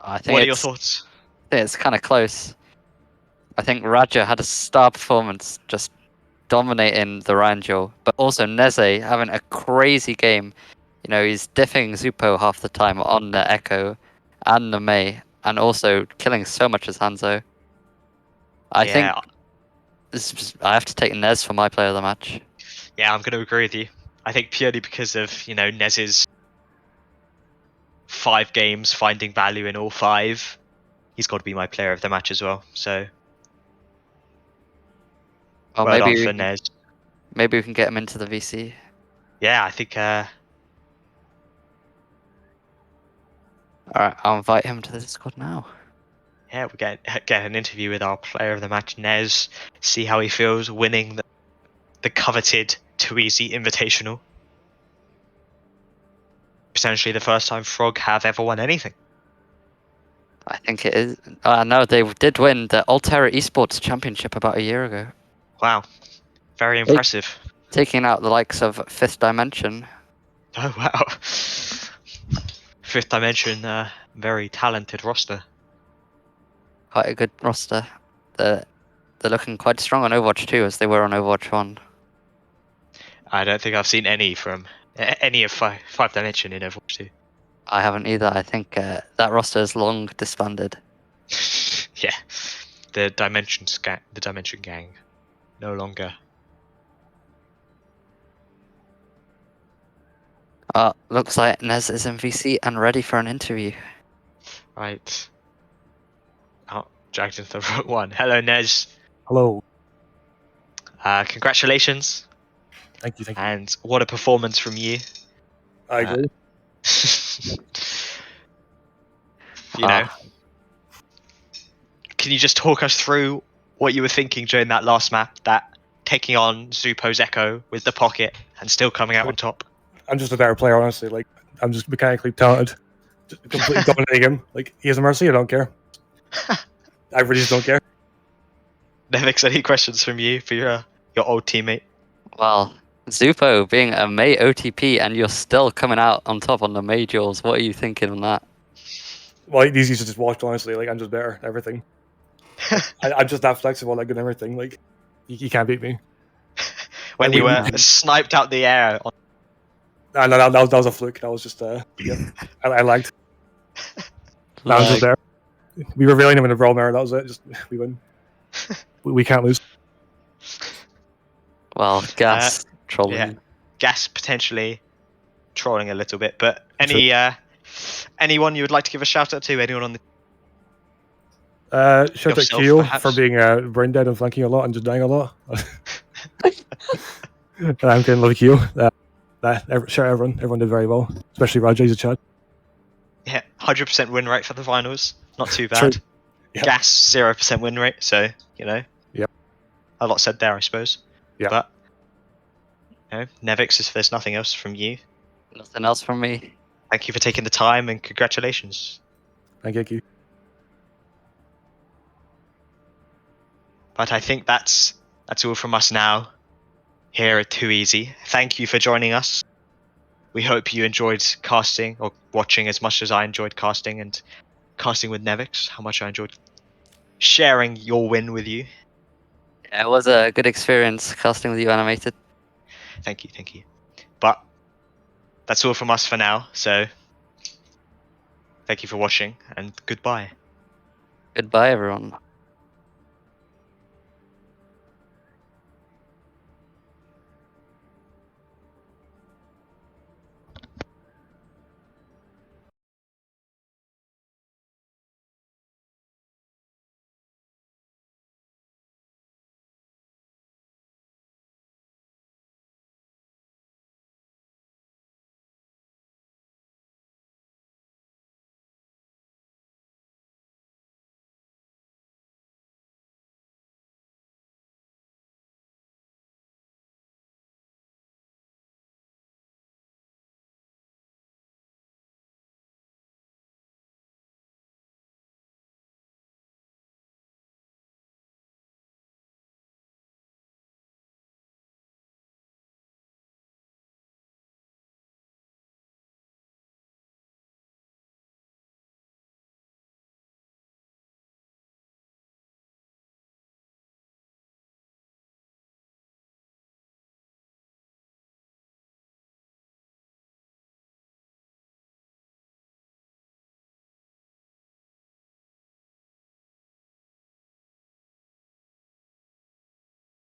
I think What are your thoughts? It's kind of close. I think Raja had a star performance, just dominating the Rangel, but also Neze having a crazy game. You know, he's diffing Zupo half the time on the Echo and the Mei, and also killing so much as Hanzo. I think I have to take Nez for my player of the match. Yeah, I'm going to agree with you. I think purely because of, you know, Nez's 5 games, finding value in all 5, he's got to be my player of the match as well. So, Or well done maybe for Nez. maybe we can get him into the VC. Yeah, I think. Alright, I'll invite him to the Discord now. Yeah, we get an interview with our player of the match, Nez. See how he feels winning the coveted Too Easy Invitational. Potentially the first time Frog have ever won anything. I think it is. No, they did win the Altera Esports Championship about a year ago, Wow, very impressive. taking out the likes of Fifth Dimension. Oh wow, Fifth Dimension, very talented roster. Quite a good roster. They're looking quite strong on Overwatch 2 as they were on Overwatch 1. I don't think I've seen any from any of Five Dimension in Overwatch 2. I haven't either. I think that roster is long disbanded. Yeah, the Dimension Gang, no longer. Looks like Nez is in VC and ready for an interview. Right. Oh, dragged into the wrong one. Hello, Nez. Hello. Congratulations, Thank you. and what a performance from you. I agree. You know, can you just talk us through what you were thinking during that last map, that taking on Zupo's Echo with the pocket and still coming out on top? I'm just a better player, honestly. Like, I'm just mechanically talented. Just completely dominating him. Like, he has a mercy, I don't care. I really just don't care. Nevix, any questions from you for your old teammate? Well, Zupo being a May OTP and you're still coming out on top on the majors. What are you thinking on that? Well, these used to just watch, honestly. Like, I'm just better at everything. I'm just that flexible, like, in everything. Like, you can't beat me. When Like, you we- were sniped out the air. No, that was a fluke. That was just, yeah. I lagged. No, I'm just Like, there. We were reeling him in a brawl mirror. That was it. Just, we win. We can't lose. well, Gas trolling yeah. you. Gas potentially trolling a little bit, but anyone you would like to give a shout out to? Anyone on the Shout out Yourself, Keo perhaps? for being brain dead and flanking a lot and just dying a lot. And I'm getting love Keo. Shout out everyone. Everyone did very well, especially Rajay's a chat. 100% win rate for the finals? Not too True. bad. Yep. Gas 0% win rate, so Yep. a lot said there, I suppose. Yep. But Nevix, if there's nothing else from you, Nothing else from me. thank you for taking the time and congratulations. Thank you. But I think that's all from us now here at Too Easy. Thank you for joining us. We hope you enjoyed casting or watching as much as I enjoyed casting and casting with Nevix, how much I enjoyed sharing your win with you. Yeah, it was a good experience casting with you, Animated. Thank you. But that's all from us for now, so thank you for watching and goodbye. Goodbye, everyone.